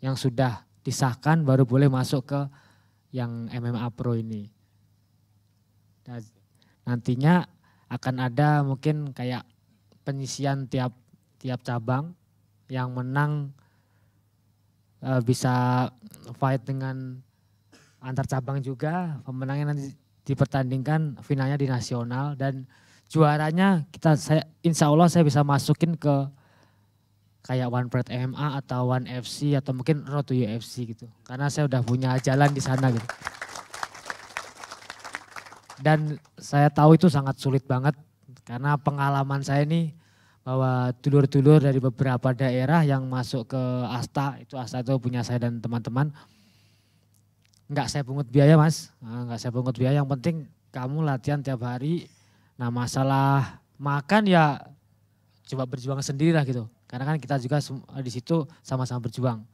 yang sudah disahkan baru boleh masuk ke yang MMA Pro ini. Nah, nantinya akan ada mungkin kayak penyisian tiap cabang, yang menang bisa fight dengan antar cabang juga, pemenangnya nanti dipertandingkan finalnya di nasional, dan juaranya insya Allah saya bisa masukin ke kayak One Pride MMA atau One FC atau mungkin Road to UFC gitu, karena saya udah punya jalan di sana gitu. Dan saya tahu itu sangat sulit banget karena pengalaman saya nih bahwa dulur-dulur dari beberapa daerah yang masuk ke Asta itu punya saya dan teman-teman. Enggak saya pungut biaya Mas, enggak saya pungut biaya, yang penting kamu latihan tiap hari. Nah masalah makan ya coba berjuang sendiri lah gitu. Karena kan kita juga di situ sama-sama berjuang.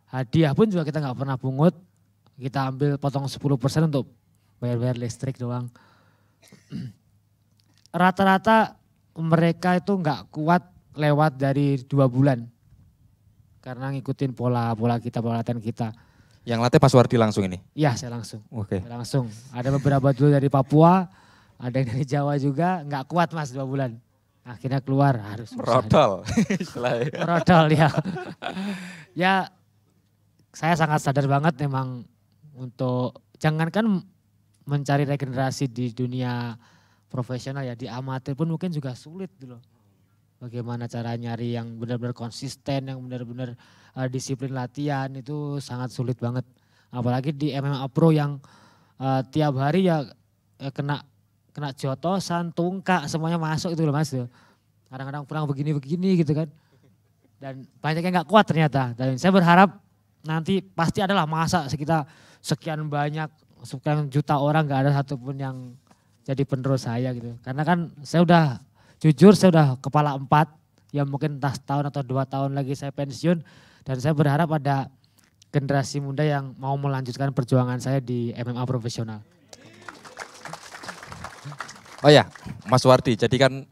Hadiah pun juga kita nggak pernah pungut, kita ambil potong 10% untuk bayar listrik doang. Rata-rata mereka itu nggak kuat lewat dari 2 bulan. Karena ngikutin pola kita, pola latihan kita. Yang latih Pak Suwardi langsung ini? Iya saya langsung. Oke. Langsung. Ada beberapa dulu dari Papua, ada yang dari Jawa juga, nggak kuat Mas 2 bulan. Akhirnya keluar harus. Merodol. Merodol ya. Ya saya sangat sadar banget memang untuk jangankan mencari regenerasi di dunia profesional ya, di amatir pun mungkin juga sulit dulu. Bagaimana cara nyari yang benar-benar konsisten, yang benar-benar disiplin latihan itu sangat sulit banget. Apalagi di MMA Pro yang tiap hari ya kena jotosan, tungkak, semuanya masuk itu loh Mas. Kadang-kadang kurang begini-begini gitu kan. Dan banyak yang gak kuat ternyata. Dan saya berharap nanti pasti adalah masa sekian banyak, sekian juta orang gak ada satupun yang jadi penerus saya gitu. Karena kan saya udah jujur, saya udah kepala 4, ya mungkin entah setahun atau 2 tahun lagi saya pensiun. Dan saya berharap ada generasi muda yang mau melanjutkan perjuangan saya di MMA profesional. Oh ya, Mas Wardi, jadi kan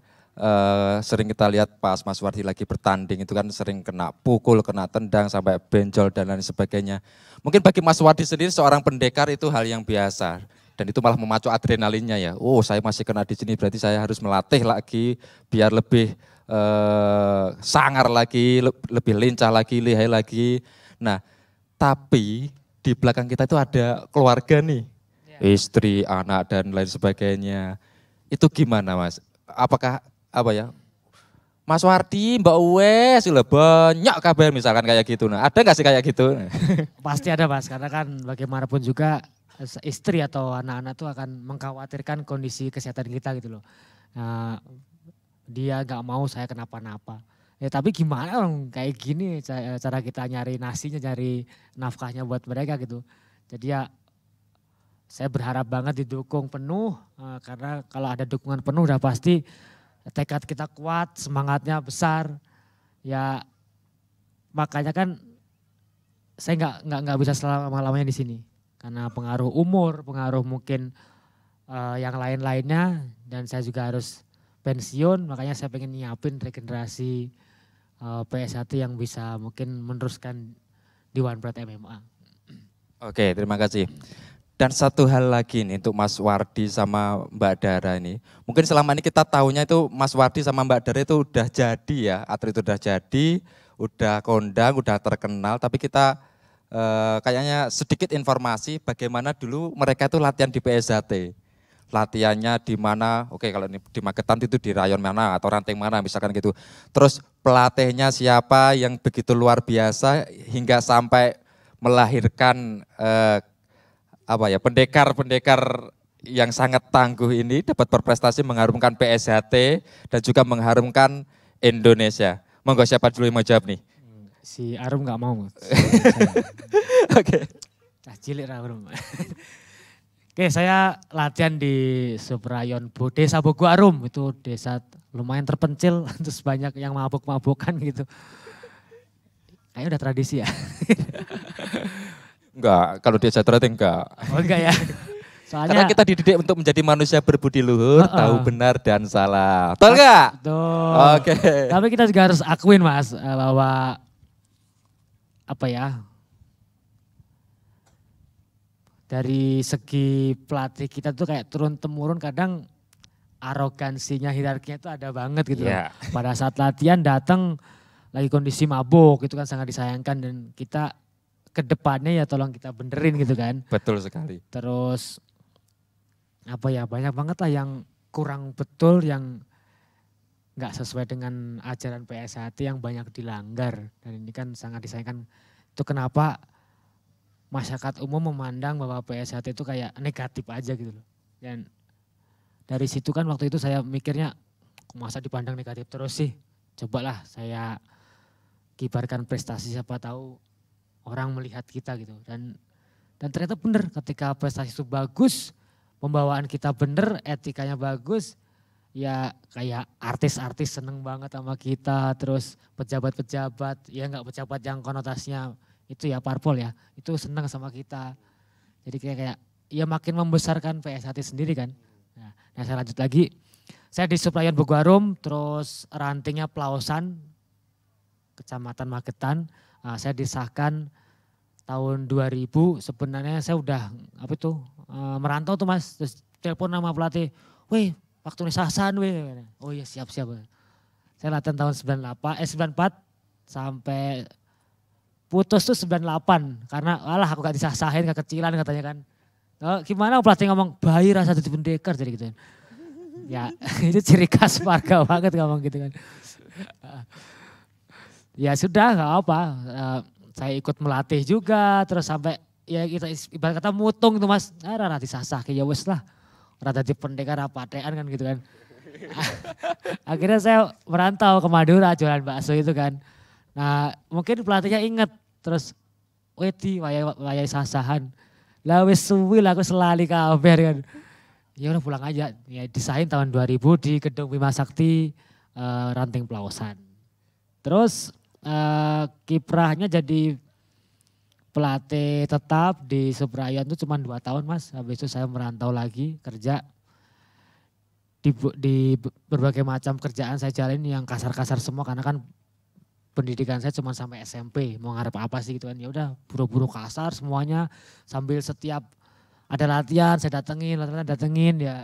sering kita lihat pas Mas Wardi lagi bertanding itu kan sering kena pukul, kena tendang, sampai benjol dan lain sebagainya. Mungkin bagi Mas Wardi sendiri seorang pendekar itu hal yang biasa. Dan itu malah memacu adrenalinnya ya. Oh saya masih kena di sini, berarti saya harus melatih lagi biar lebih sangar lagi, lebih lincah lagi, lihai lagi. Nah tapi di belakang kita itu ada keluarga nih. Istri, anak dan lain sebagainya. Itu gimana Mas? Apakah Mas Wardi, Mbak Uwe, sudah banyak kabar misalkan kayak gitu. Nah, ada nggak sih kayak gitu? Pasti ada Mas, karena kan bagaimanapun juga istri atau anak-anak itu akan mengkhawatirkan kondisi kesehatan kita gitu loh. Nah, dia nggak mau saya kenapa-napa. Ya tapi gimana orang kayak gini cara kita nyari nasinya, nyari nafkahnya buat mereka gitu. Jadi ya saya berharap banget didukung penuh karena kalau ada dukungan penuh udah pasti tekad kita kuat, semangatnya besar. Ya makanya kan saya nggak bisa selama-lamanya di sini karena pengaruh umur, pengaruh mungkin yang lain-lainnya dan saya juga harus pensiun, makanya saya pengen nyiapin regenerasi PS1 yang bisa mungkin meneruskan di OnePride MMA. Oke, terima kasih. Dan satu hal lagi nih untuk Mas Wardi sama Mbak Dara ini. Mungkin selama ini kita tahunya itu Mas Wardi sama Mbak Dara itu udah jadi ya, atlet itu udah jadi, udah kondang, udah terkenal, tapi kita kayaknya sedikit informasi bagaimana dulu mereka itu latihan di PSHT. Latihannya di mana, oke kalau ini di Magetan itu di rayon mana atau ranting mana misalkan gitu. Terus pelatihnya siapa yang begitu luar biasa hingga sampai melahirkan pendekar-pendekar yang sangat tangguh ini dapat berprestasi mengharumkan PSHT dan juga mengharumkan Indonesia. Monggo siapa dulu yang mau jawab nih? Si Arum nggak mau. Oke. Cah cilik Arum. Oke, saya latihan di Subrayon Desa Bogo Arum, itu desa lumayan terpencil, terus banyak yang mabuk-mabukan gitu. Kayaknya udah tradisi ya. Enggak, kalau di Jatara enggak. Oh enggak ya. Soalnya karena kita dididik untuk menjadi manusia berbudi luhur, tahu benar dan salah. Betul enggak? Betul. Oke. Tapi kita juga harus akuin Mas, bahwa apa ya, dari segi pelatih kita tuh kayak turun-temurun kadang arogansinya, hierarkinya itu ada banget gitu. Yeah. Pada saat latihan datang lagi kondisi mabuk itu kan sangat disayangkan dan kita ke depannya ya tolong kita benerin gitu kan. Betul sekali. Terus apa ya, banyak banget lah yang kurang betul, yang nggak sesuai dengan ajaran PSHT yang banyak dilanggar. Dan ini kan sangat disayangkan. Itu kenapa masyarakat umum memandang bahwa PSHT itu kayak negatif aja gitu loh. Dan dari situ kan waktu itu saya mikirnya, masa dipandang negatif terus sih. Cobalah saya kibarkan prestasi, siapa tahu orang melihat kita gitu. Dan ternyata benar, ketika prestasi itu bagus, pembawaan kita bener, etikanya bagus, ya kayak artis-artis seneng banget sama kita, terus pejabat-pejabat, ya nggak pejabat yang konotasinya itu ya parpol ya, itu seneng sama kita. Jadi kayak ya makin membesarkan PSHT sendiri kan. Nah saya lanjut lagi, saya di Suprayon Bogo Arum, terus rantingnya Pelausan, Kecamatan Magetan. Saya disahkan tahun 2000, sebenarnya saya udah merantau tuh Mas, terus telepon nama pelatih, weh waktu ini sasan weh, oh iya siap-siap. Saya latihan tahun 94 sampai putus tuh 98, karena alah aku gak disah-sahin, kekecilan katanya kan. Oh, gimana pelatih ngomong, bayi rasa jadi pendekar jadi gitu. Ya itu ciri khas warga banget ngomong gitu kan. Ya sudah gak apa, saya ikut melatih juga, terus sampai ya kita ibarat kata mutung itu Mas, rada disah-sah ya wes lah. Rada jadi pendekar apa tean kan gitu kan. Akhirnya saya merantau ke Madura jualan bakso itu kan. Nah mungkin pelatihnya inget, terus wedi wayai sasahan. Lah wis suwi lah aku selali kabar kan. Ya udah pulang aja. Ya disahin tahun 2000 di Gedung Bima Sakti Ranting Pelausan. Terus kiprahnya jadi pelatih tetap di Subrayon itu cuma 2 tahun Mas. Habis itu saya merantau lagi kerja. Di berbagai macam kerjaan saya jalin yang kasar-kasar semua karena kan pendidikan saya cuma sampai SMP, mau ngarep apa sih gitu kan. Ya udah buru-buru kasar semuanya, sambil setiap ada latihan saya datengin ya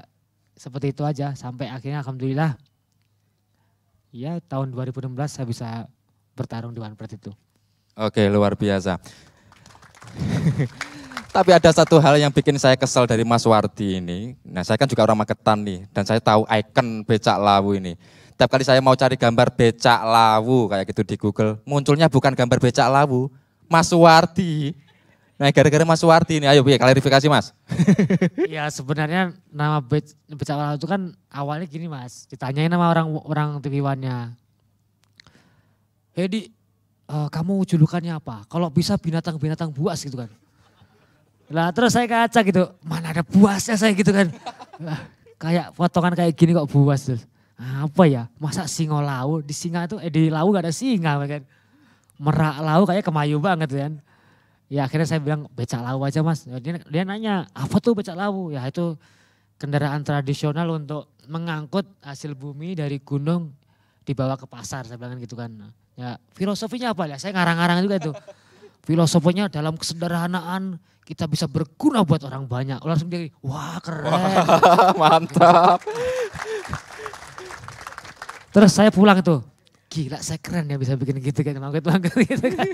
seperti itu aja sampai akhirnya alhamdulillah ya tahun 2016 saya bisa bertarung di OnePride itu. Oke, luar biasa. Tapi ada satu hal yang bikin saya kesal dari Mas Wardi ini. Nah saya kan juga orang Magetan nih dan saya tahu ikon becak lawu ini. Tiap kali saya mau cari gambar becak lawu kayak gitu di Google, munculnya bukan gambar becak lawu, Mas Wardi. Nah gara-gara Mas Wardi ini, ayo klarifikasi Mas. Ya sebenarnya nama becak lawu itu kan awalnya gini Mas, ditanyain sama orang TV One-nya. Hedi, kamu julukannya apa? Kalau bisa binatang-binatang buas gitu kan. Lah terus saya kaca gitu, mana ada buasnya saya gitu kan. Lah, kayak potongan kayak gini kok buas terus. Apa ya, masa singo lau, di singa itu di lau gak ada singa kan. Merak lau kayak kemayu banget kan. Ya akhirnya saya bilang becak lau aja mas. Dia nanya apa tuh becak lau? Ya itu kendaraan tradisional untuk mengangkut hasil bumi dari gunung dibawa ke pasar saya bilang gitu kan. Ya filosofinya apa ya, saya ngarang-ngarang juga itu. Filosofinya dalam kesederhanaan kita bisa berguna buat orang banyak. Langsung dia, wah keren. Wah, mantap. Terus saya pulang tuh, gila saya keren ya bisa bikin gitu kan, mangkut-mangkut gitu kan.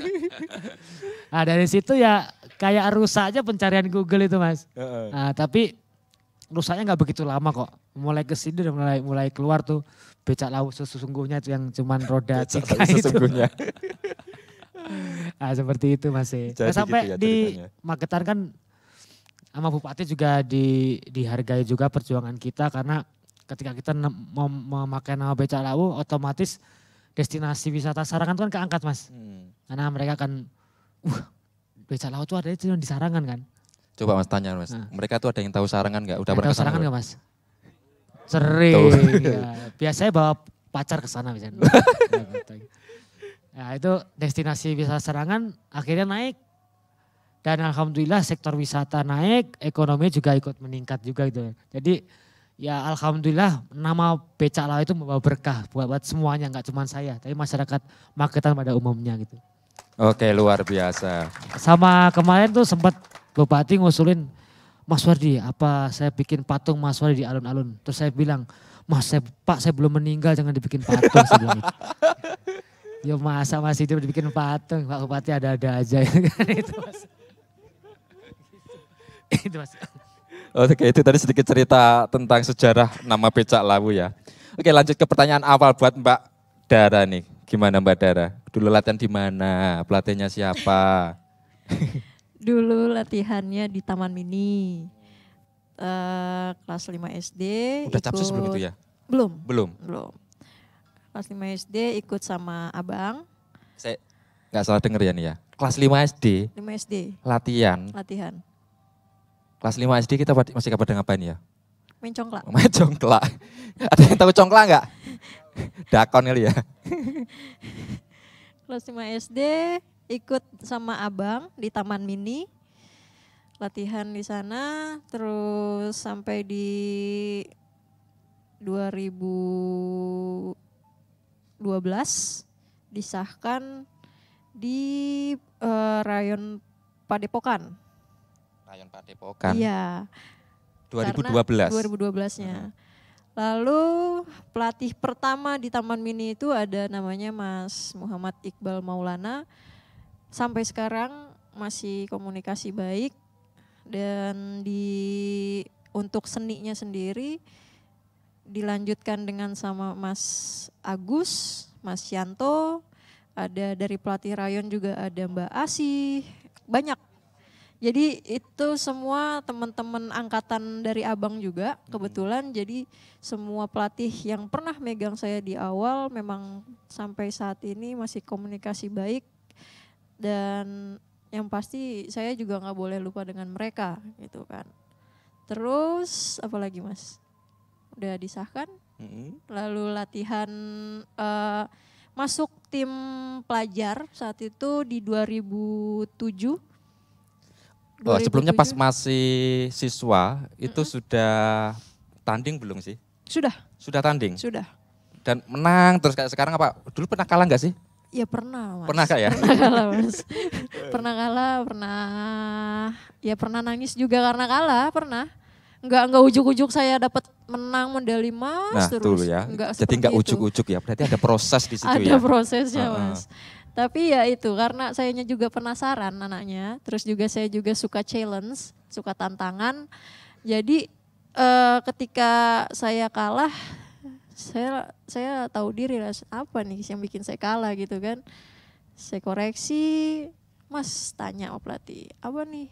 Nah dari situ ya kayak rusak aja pencarian Google itu mas. Nah tapi rusaknya nggak begitu lama kok. Mulai kesini udah mulai keluar tuh becak lau sesungguhnya itu yang cuman roda Becak tiga lau itu. sesungguhnya. Nah seperti itu Mas. Jadi Sampai gitu ya di ceritanya. Magetan kan sama Bupati juga dihargai juga perjuangan kita karena ketika kita memakai nama becak lau otomatis destinasi wisata Sarangan itu kan keangkat Mas. Karena mereka kan, becak lau tuh ada cuma di Sarangan kan. Coba mas tanya mas, Nah. mereka tuh ada yang tahu Sarangan nggak? Udah Ada pernah ke sana Sarangan belum? nggak Mas? Sering. Ya. Biasanya bawa pacar ke sana misalnya. Nah itu destinasi wisata Sarangan akhirnya naik. Dan alhamdulillah sektor wisata naik, ekonomi juga ikut meningkat juga gitu. Jadi ya alhamdulillah nama becak lau itu membawa berkah buat semuanya, nggak cuma saya, tapi masyarakat Magetan pada umumnya gitu. Oke luar biasa. Sama kemarin tuh sempat Bupati ngusulin, Mas Wardi apa saya bikin patung Mas Wardi di alun-alun. Terus saya bilang, Pak saya belum meninggal jangan dibikin patung. Saya bilang gitu. Ya masa masih hidup dibikin patung, Pak Bupati ada-ada aja. Itu Mas. Itu Mas. Oke itu tadi sedikit cerita tentang sejarah nama becak lau ya. Oke lanjut ke pertanyaan awal buat Mbak Dara nih. Gimana Mbak Dara? Dulu latihan di mana? Pelatihnya siapa? Dulu latihannya di Taman Mini. Kelas 5 SD. Udah capsus belum itu ya? Belum. Belum. Kelas 5 SD ikut sama abang. Saya nggak salah denger ya nih ya. Kelas 5 SD 5 SD latihan. latihan. Kelas 5 SD kita masih pada ngapain ya? Main congklak. Main congklak. Ada yang tahu congklak nggak? Dakon kali ya. Kelas 5 SD ikut sama abang di Taman Mini. Latihan di sana terus sampai di 2012 disahkan di Rayon Padepokan. Rayon Padepokan. Iya. 2012. 2012-nya. Lalu pelatih pertama di Taman Mini itu ada namanya Mas Muhammad Iqbal Maulana. Sampai sekarang masih komunikasi baik dan untuk seninya sendiri dilanjutkan dengan sama Mas Agus, Mas Yanto, ada dari pelatih Rayon juga ada Mbak Asih, banyak. Jadi itu semua teman-teman angkatan dari abang juga kebetulan, jadi semua pelatih yang pernah megang saya di awal memang sampai saat ini masih komunikasi baik. Dan yang pasti saya juga nggak boleh lupa dengan mereka gitu kan. Terus apa lagi Mas? Udah disahkan, lalu latihan masuk tim pelajar saat itu di 2007. Oh, sebelumnya pas masih siswa itu sudah tanding belum sih? Sudah. Sudah tanding? Sudah. Dan menang terus kayak sekarang apa? Dulu pernah kalah nggak sih? Ya pernah Mas. Pernah Kak ya? Pernah kalah Mas. Pernah kalah, pernah nangis juga karena kalah, pernah. Enggak ujuk-ujuk saya dapat menang medali emas Nah terus. tuh ya, Enggak jadi nggak seperti itu. ujuk-ujuk ya, berarti ada proses di situ Ada ya? prosesnya Mas. Tapi ya itu karena sayanya juga penasaran anaknya, terus juga saya juga suka challenge, suka tantangan. Jadi ketika saya kalah, saya tahu diri lah apa nih yang bikin saya kalah gitu kan. Saya koreksi, Mas tanya sama pelatih, apa nih?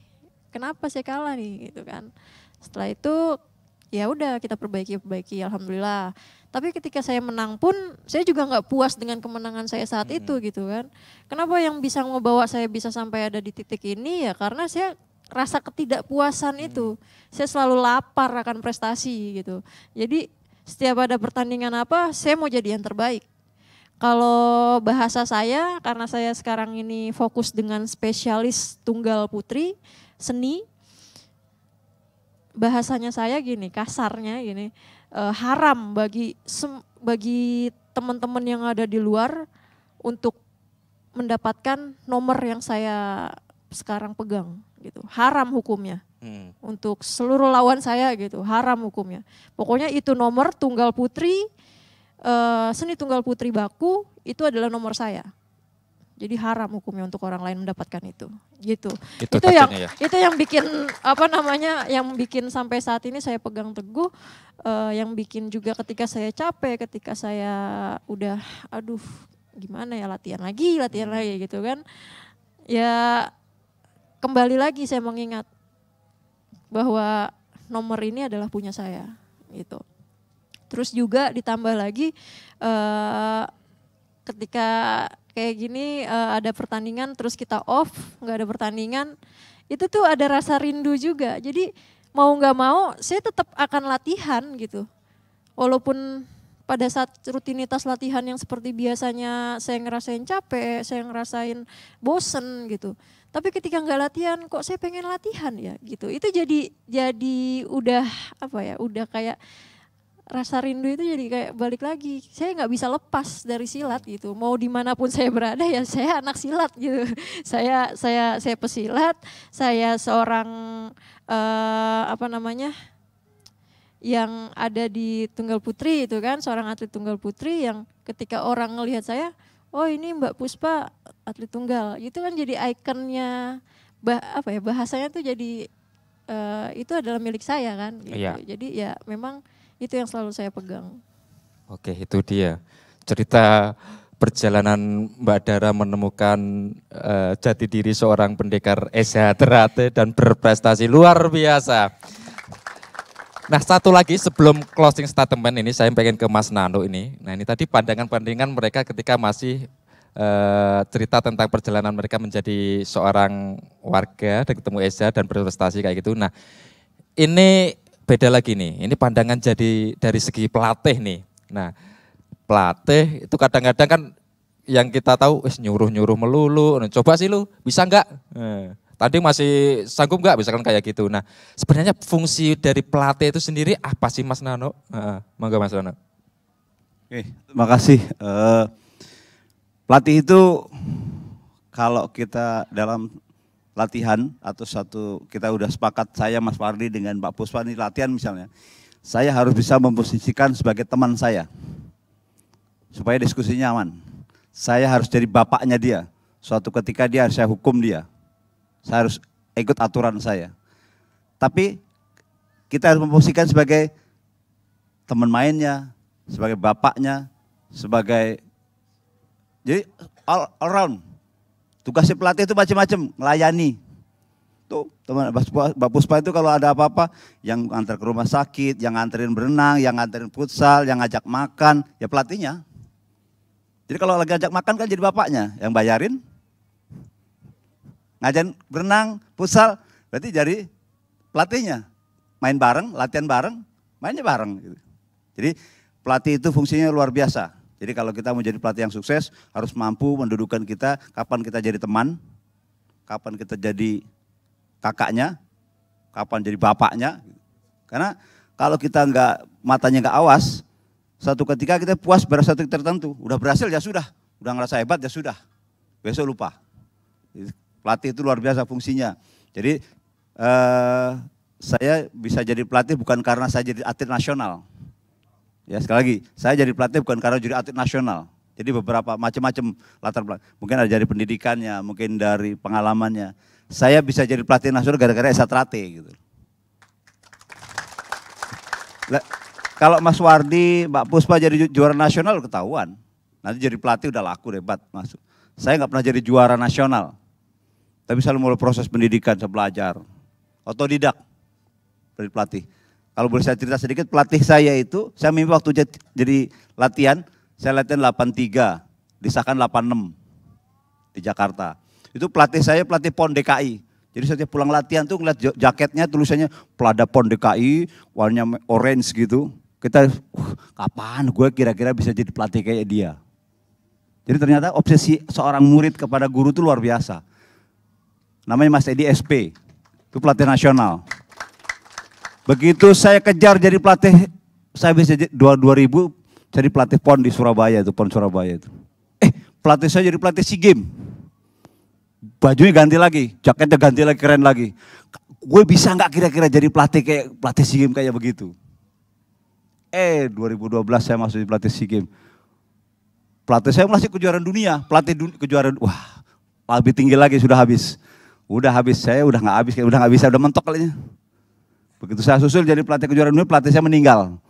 Kenapa saya kalah nih gitu kan. Setelah itu ya udah kita perbaiki alhamdulillah. Tapi ketika saya menang pun saya juga nggak puas dengan kemenangan saya saat itu gitu kan. Kenapa yang bisa membawa saya bisa sampai ada di titik ini ya karena saya rasa ketidakpuasan itu. Saya selalu lapar akan prestasi gitu. Jadi setiap ada pertandingan apa saya mau jadi yang terbaik. Kalau bahasa saya karena saya sekarang ini fokus dengan spesialis tunggal putri seni. Bahasanya saya gini, kasarnya gini, haram bagi teman-teman yang ada di luar untuk mendapatkan nomor yang saya sekarang pegang gitu. Haram hukumnya. Untuk seluruh lawan saya gitu, haram hukumnya. Pokoknya itu nomor tunggal putri, seni tunggal putri baku itu adalah nomor saya. Jadi haram hukumnya untuk orang lain mendapatkan itu, gitu. Itu yang bikin yang bikin sampai saat ini saya pegang teguh, yang bikin juga ketika saya capek, ketika saya udah, aduh, gimana ya latihan lagi gitu kan, ya kembali lagi saya mengingat bahwa nomor ini adalah punya saya, gitu. Terus juga ditambah lagi ketika kayak gini ada pertandingan terus kita off, nggak ada pertandingan, itu tuh ada rasa rindu juga. Jadi mau nggak mau saya tetap akan latihan gitu. Walaupun pada saat rutinitas latihan yang seperti biasanya saya ngerasain capek, saya ngerasain bosen gitu. Tapi ketika nggak latihan kok saya pengen latihan ya gitu. Itu jadi udah udah kayak rasa rindu itu jadi kayak balik lagi. Saya nggak bisa lepas dari silat gitu. Mau dimanapun saya berada ya saya anak silat gitu. Saya pesilat. Saya seorang yang ada di tunggal putri itu kan, seorang atlet tunggal putri yang ketika orang ngelihat saya, oh ini Mbak Puspa atlet tunggal. Itu kan jadi ikonnya bahasanya tuh jadi itu adalah milik saya kan gitu. Iya. Jadi ya memang itu yang selalu saya pegang. Oke, itu dia cerita perjalanan Mbak Dara menemukan jati diri seorang pendekar SH Ternate dan berprestasi luar biasa. Nah, satu lagi sebelum closing statement ini saya pengen ke Mas Nano ini. Nah, ini tadi pandangan-pandangan mereka ketika masih cerita tentang perjalanan mereka menjadi seorang warga dan ketemu SH dan berprestasi kayak gitu. Nah, ini beda lagi nih, ini pandangan jadi dari segi pelatih nih. Nah, pelatih itu kadang-kadang kan yang kita tahu nyuruh-nyuruh melulu, nah, coba sih lu bisa enggak? Tadi masih sanggup enggak misalkan kayak gitu. Nah, sebenarnya fungsi dari pelatih itu sendiri apa sih Mas Nano? Monggo Mas Nano. Oke, terima kasih. Pelatih itu kalau kita dalam latihan atau kita udah sepakat saya Mas Fardi dengan Mbak Puspa ini latihan misalnya, saya harus bisa memposisikan sebagai teman saya supaya diskusinya aman. Saya harus jadi bapaknya dia. Suatu ketika dia harus saya hukum dia. Saya harus ikut aturan saya. Tapi kita harus memposisikan sebagai teman mainnya, sebagai bapaknya, sebagai jadi all around. Tugasnya pelatih itu macam-macam, melayani. Tuh, teman Mbak Puspa itu kalau ada apa-apa, yang antar ke rumah sakit, yang nganterin berenang, yang nganterin futsal, yang ngajak makan, ya pelatihnya. Jadi kalau lagi ngajak makan kan jadi bapaknya, yang bayarin. Ngajarin berenang, futsal, berarti jadi pelatihnya. Main bareng, latihan bareng, mainnya bareng. Gitu. Jadi pelatih itu fungsinya luar biasa. Jadi kalau kita mau jadi pelatih yang sukses, harus mampu mendudukan kita, kapan kita jadi teman, kapan kita jadi kakaknya, kapan jadi bapaknya. Karena kalau kita matanya nggak awas, suatu ketika kita puas pada satu tertentu, udah berhasil ya sudah, udah ngerasa hebat ya sudah, besok lupa. Pelatih itu luar biasa fungsinya. Jadi saya bisa jadi pelatih bukan karena saya jadi atlet nasional. Ya sekali lagi, saya jadi pelatih bukan karena jadi atlet nasional. Jadi beberapa macam-macam latar belakang. Mungkin ada dari pendidikannya, mungkin dari pengalamannya. Saya bisa jadi pelatih nasional gara-gara SH Ternate gitu. Kalau Mas Wardi, Mbak Puspa jadi juara nasional ketahuan. Nanti jadi pelatih udah laku hebat masuk. Saya nggak pernah jadi juara nasional. Tapi selalu mulai proses pendidikan, saya belajar. Otodidak dari pelatih. Kalau boleh saya cerita sedikit, pelatih saya itu, saya mimpi waktu jadi latihan, saya latihan 83, disahkan 86 di Jakarta. Itu pelatih saya pelatih PON DKI. Jadi setiap pulang latihan tuh ngeliat jaketnya tulisannya Pelada PON DKI, warnanya orange gitu. Kita, kapan gue kira-kira bisa jadi pelatih kayak dia. Jadi ternyata obsesi seorang murid kepada guru itu luar biasa. Namanya Mas Edi SP, itu pelatih nasional. Begitu saya kejar jadi pelatih, saya bisa 2000 jadi pelatih PON di Surabaya itu, PON Surabaya itu. Pelatih saya jadi pelatih SEA Games. Bajunya ganti lagi, jaketnya ganti lagi, keren lagi. Gue bisa nggak kira-kira jadi pelatih SEA Games kayak begitu? 2012 saya masuk di pelatih SEA Games. Pelatih saya masih kejuaraan dunia, kejuaraan, wah lebih tinggi lagi sudah habis. Udah habis, saya udah nggak bisa, udah mentok kalinya. Begitu saya susul jadi pelatih kejuaraan dunia, pelatih saya meninggal.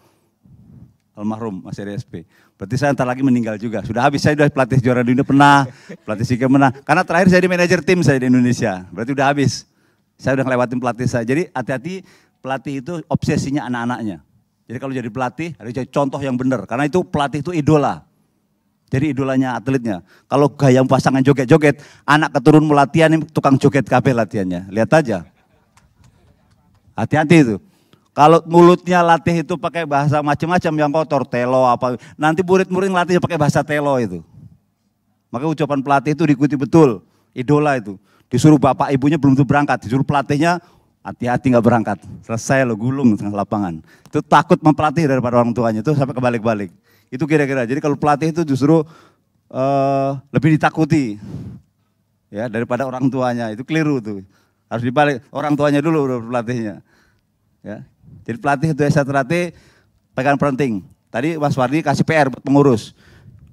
Almarhum Mas Edi SP. Berarti saya ntar lagi meninggal juga. Sudah habis, saya udah pelatih juara dunia pernah, pelatih SEA Games pernah. Karena terakhir saya di manajer tim saya di Indonesia. Berarti udah habis. Saya udah ngelewatin pelatih saya. Jadi hati-hati, pelatih itu obsesinya anak-anaknya. Jadi kalau jadi pelatih harus jadi contoh yang benar. Karena itu pelatih itu idola. Jadi idolanya atletnya. Kalau gaya pasangan joget-joget, anak keturun mau latihan tukang joget kabeh latihannya. Lihat aja. Hati-hati itu. Kalau mulutnya latih itu pakai bahasa macam-macam yang kotor, telo apa. Nanti murid-murid latih pakai bahasa telo itu. Maka ucapan pelatih itu diikuti betul. Idola itu. Disuruh bapak ibunya belum tuh berangkat. Disuruh pelatihnya hati-hati nggak berangkat. Selesai lo gulung tengah lapangan. Itu takut mempelatih daripada orang tuanya. Itu sampai kebalik-balik. Itu kira-kira. Jadi kalau pelatih itu justru lebih ditakuti. Ya, daripada orang tuanya. Itu keliru tuh. Harus dibalik. Orang tuanya dulu pelatihnya. Ya. Jadi pelatih itu terlatih pegang penting. Tadi Mas Wardi kasih PR buat pengurus.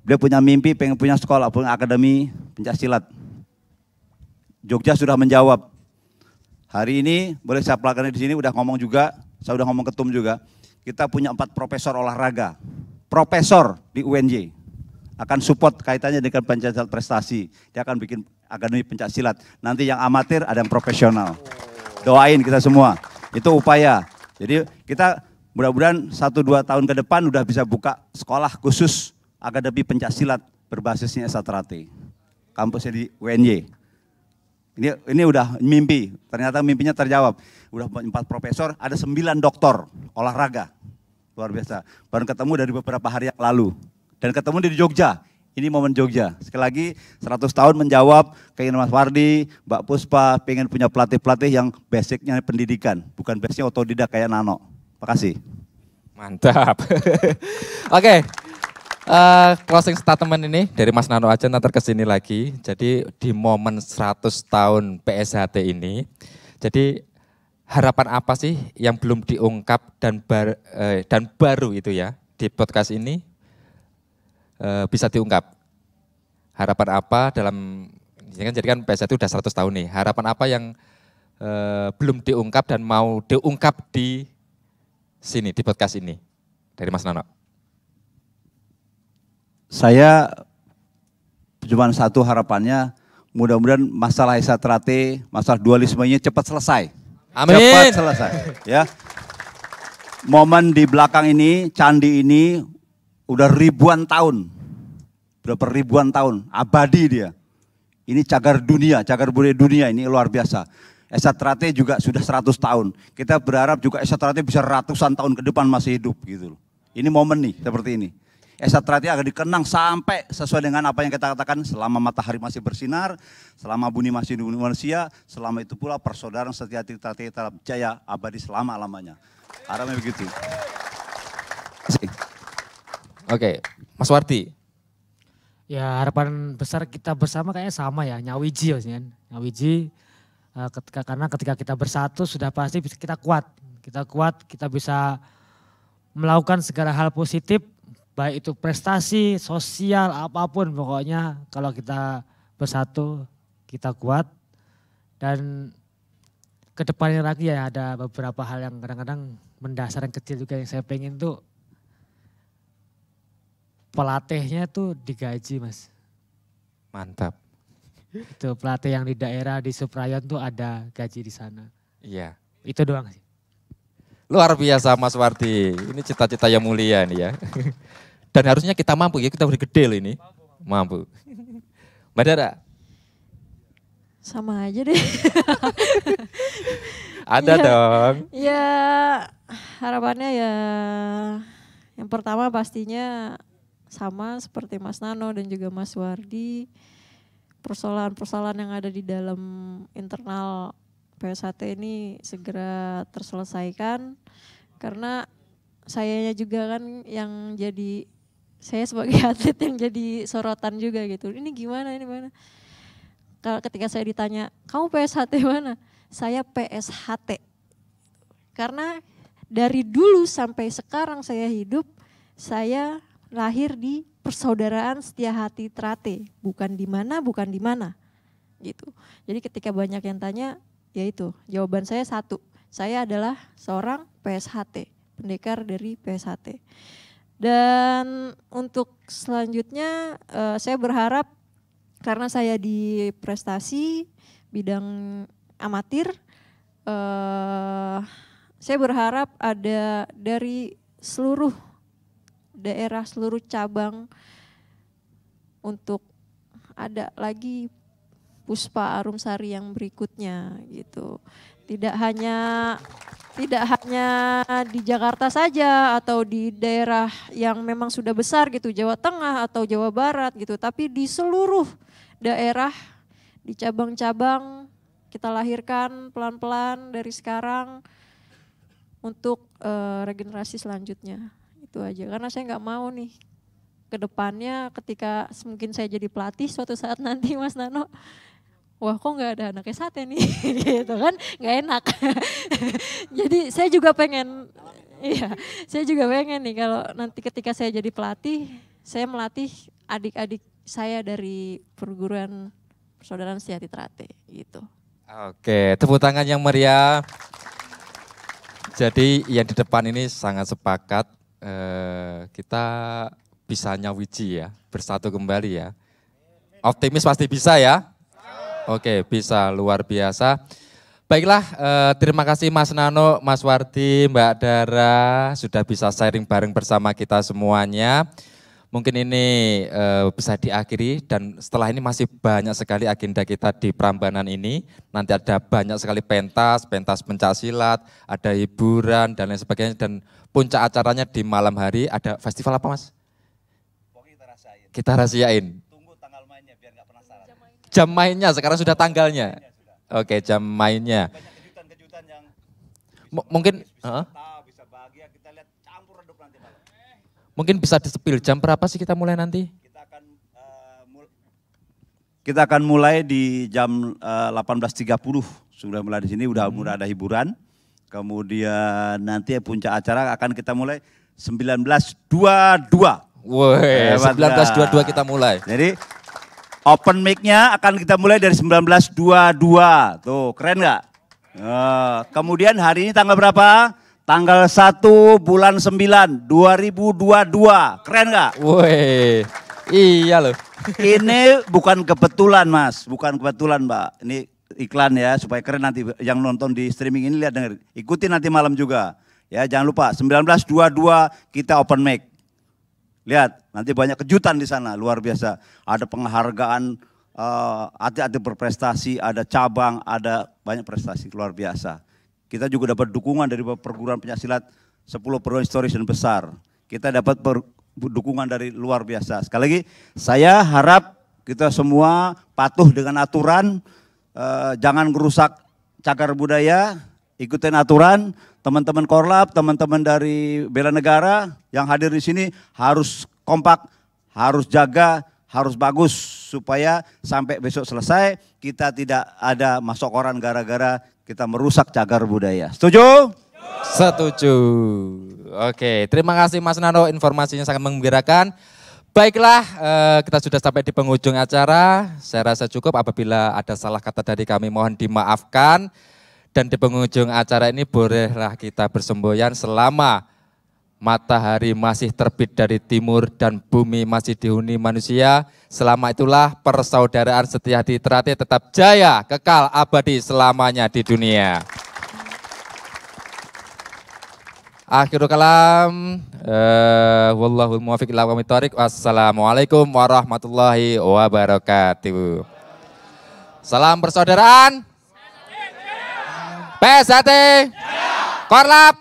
Dia punya mimpi, pengen punya sekolah, punya akademi pencaksilat. Jogja sudah menjawab. Hari ini boleh saya pelakani di sini, udah ngomong juga, saya udah ngomong ketum juga. Kita punya 4 profesor olahraga, profesor di UNJ. Akan support kaitannya dengan pencaksilat prestasi. Dia akan bikin akademi pencaksilat. Nanti yang amatir ada yang profesional. Doain kita semua. Itu upaya. Jadi kita mudah-mudahan 1-2 tahun ke depan udah bisa buka sekolah khusus akademi pencaksilat berbasisnya Satrate. Kampusnya di UNY. Ini udah mimpi, ternyata mimpinya terjawab. Udah 4 profesor, ada 9 doktor olahraga. Luar biasa. Baru ketemu dari beberapa hari yang lalu. Dan ketemu di Jogja. Ini momen Jogja. Sekali lagi 100 tahun menjawab keinginan Mas Wardi, Mbak Puspa, pengen punya pelatih-pelatih yang basicnya pendidikan. Bukan basicnya otodidak kayak Nano. Makasih. Mantap. Oke, closing statement ini dari Mas Nano aja nanti kesini lagi. Jadi di momen 100 tahun PSHT ini, jadi harapan apa sih yang belum diungkap dan baru itu ya di podcast ini? Bisa diungkap. Harapan apa dalam, jadi kan PSHT itu udah 100 tahun nih, harapan apa yang belum diungkap dan mau diungkap di sini, di podcast ini, dari Mas Nano? Saya cuma satu harapannya, mudah-mudahan masalah Satrate, masalah dualismenya cepat selesai. Amin. Cepat selesai. Ya. Momen di belakang ini, candi ini, udah ribuan tahun, berapa ribuan tahun, abadi dia. Ini cagar dunia, cagar budaya dunia, ini luar biasa. Satrate juga sudah 100 tahun. Kita berharap juga Satrate bisa ratusan tahun ke depan masih hidup gitu loh. Ini momen nih, seperti ini. Satrate akan dikenang sampai sesuai dengan apa yang kita katakan, selama matahari masih bersinar, selama bumi masih di manusia, selama itu pula persaudaraan setia Satrate tetap jaya abadi selama-lamanya. Harapannya begitu. Oke, Mas Wardi. Ya harapan besar kita bersama kayaknya sama ya, nyawiji ya, nyawiji. Karena ketika kita bersatu sudah pasti kita kuat. Kita kuat, kita bisa melakukan segala hal positif, baik itu prestasi, sosial, apapun pokoknya. Kalau kita bersatu, kita kuat. Dan kedepannya lagi ya ada beberapa hal yang kadang-kadang mendasar yang kecil juga yang saya pengen tuh. Pelatihnya tuh digaji Mas. Mantap. Itu pelatih yang di daerah di Suprayon tuh ada gaji di sana. Iya. Itu doang sih. Luar biasa Mas Wardi, ini cita-cita yang mulia nih ya. Dan harusnya kita mampu ya, kita udah gede loh ini. Mampu. Mbak Dara? Sama aja deh. Ada dong. Ya harapannya ya yang pertama pastinya sama seperti Mas Nano dan juga Mas Wardi. Persoalan-persoalan yang ada di dalam internal PSHT ini segera terselesaikan. Karena sayanya juga kan yang jadi, saya sebagai atlet yang jadi sorotan juga gitu. Ini gimana, ini mana? Ketika saya ditanya, kamu PSHT mana? Saya PSHT. Karena dari dulu sampai sekarang saya hidup, saya lahir di Persaudaraan Setia Hati Trate. Bukan di mana, bukan di mana. Gitu. Jadi ketika banyak yang tanya, ya itu jawaban saya satu. Saya adalah seorang PSHT, pendekar dari PSHT. Dan untuk selanjutnya saya berharap karena saya di prestasi bidang amatir, saya berharap ada dari seluruh daerah, seluruh cabang untuk ada lagi Puspa Arumsari yang berikutnya gitu. Tidak hanya di Jakarta saja atau di daerah yang memang sudah besar gitu, Jawa Tengah atau Jawa Barat gitu, tapi di seluruh daerah, di cabang-cabang kita lahirkan pelan-pelan dari sekarang untuk regenerasi selanjutnya. Itu aja, karena saya nggak mau nih ke depannya ketika mungkin saya jadi pelatih suatu saat nanti Mas Nano, wah kok nggak ada anaknya sate nih, gitu kan, nggak enak. Jadi saya juga pengen nih kalau nanti ketika saya jadi pelatih, saya melatih adik-adik saya dari perguruan Persaudaraan Setia Hati Trate gitu. Oke, tepuk tangan yang meriah. Jadi yang di depan ini sangat sepakat, kita bisa nyawiji ya, bersatu kembali ya. Optimis pasti bisa ya. Oke, bisa, luar biasa. Baiklah, terima kasih Mas Nano, Mas Wardi, Mbak Dara sudah bisa sharing bareng bersama kita semuanya. Mungkin ini bisa diakhiri dan setelah ini masih banyak sekali agenda kita di Prambanan ini. Nanti ada banyak sekali pentas pencaksilat, ada hiburan dan lain sebagainya. Dan puncak acaranya di malam hari ada festival apa Mas? Kita rahasiain. Tunggu tanggal mainnya biar nggak penasaran. Jam mainnya, sekarang sudah tanggalnya. Oke, jam mainnya. Banyak kejutan-kejutan yang Mungkin bisa bahagia, kita lihat campur aduk nanti malam. mungkin bisa disepil jam berapa sih kita mulai nanti? Kita akan mulai di jam 18.30. Sudah mulai di sini, udah ada hiburan. Kemudian nanti puncak acara akan kita mulai 19.22. Woi, 19.22 kita mulai. Jadi open mic-nya akan kita mulai dari 19.22. Tuh, keren nggak? Kemudian hari ini tanggal berapa? Tanggal 1 bulan 9 2022. Keren nggak? Woi, iya loh. Ini bukan kebetulan Mas, bukan kebetulan Mbak. Ini iklan ya supaya keren nanti yang nonton di streaming ini lihat denger. Ikuti nanti malam juga. Ya jangan lupa 19.22 kita open mic. Lihat nanti banyak kejutan di sana luar biasa. Ada penghargaan atlet-atlet berprestasi, ada cabang, ada banyak prestasi luar biasa. Kita juga dapat dukungan dari perguruan pencaksilat 10 perguruan historis dan besar. Kita dapat dukungan dari luar biasa. Sekali lagi saya harap kita semua patuh dengan aturan, jangan merusak cagar budaya, ikutin aturan. Teman-teman Korlap, teman-teman dari Bela Negara yang hadir di sini harus kompak, harus jaga, harus bagus supaya sampai besok selesai kita tidak ada masuk koran gara-gara kita merusak cagar budaya. Setuju? Setuju. Oke, terima kasih Mas Nano, informasinya sangat menggembirakan. Baiklah, kita sudah sampai di penghujung acara. Saya rasa cukup, apabila ada salah kata dari kami mohon dimaafkan. Dan di penghujung acara ini bolehlah kita bersemboyan selama matahari masih terbit dari timur dan bumi masih dihuni manusia. Selama itulah Persaudaraan Setia Hati Trate tetap jaya, kekal, abadi selamanya di dunia. Akhirul kalam. Wallahul muwaffiq ila aqwamit thoriq. Wassalamualaikum warahmatullahi wabarakatuh. Salam persaudaraan. PSHT. Korlap.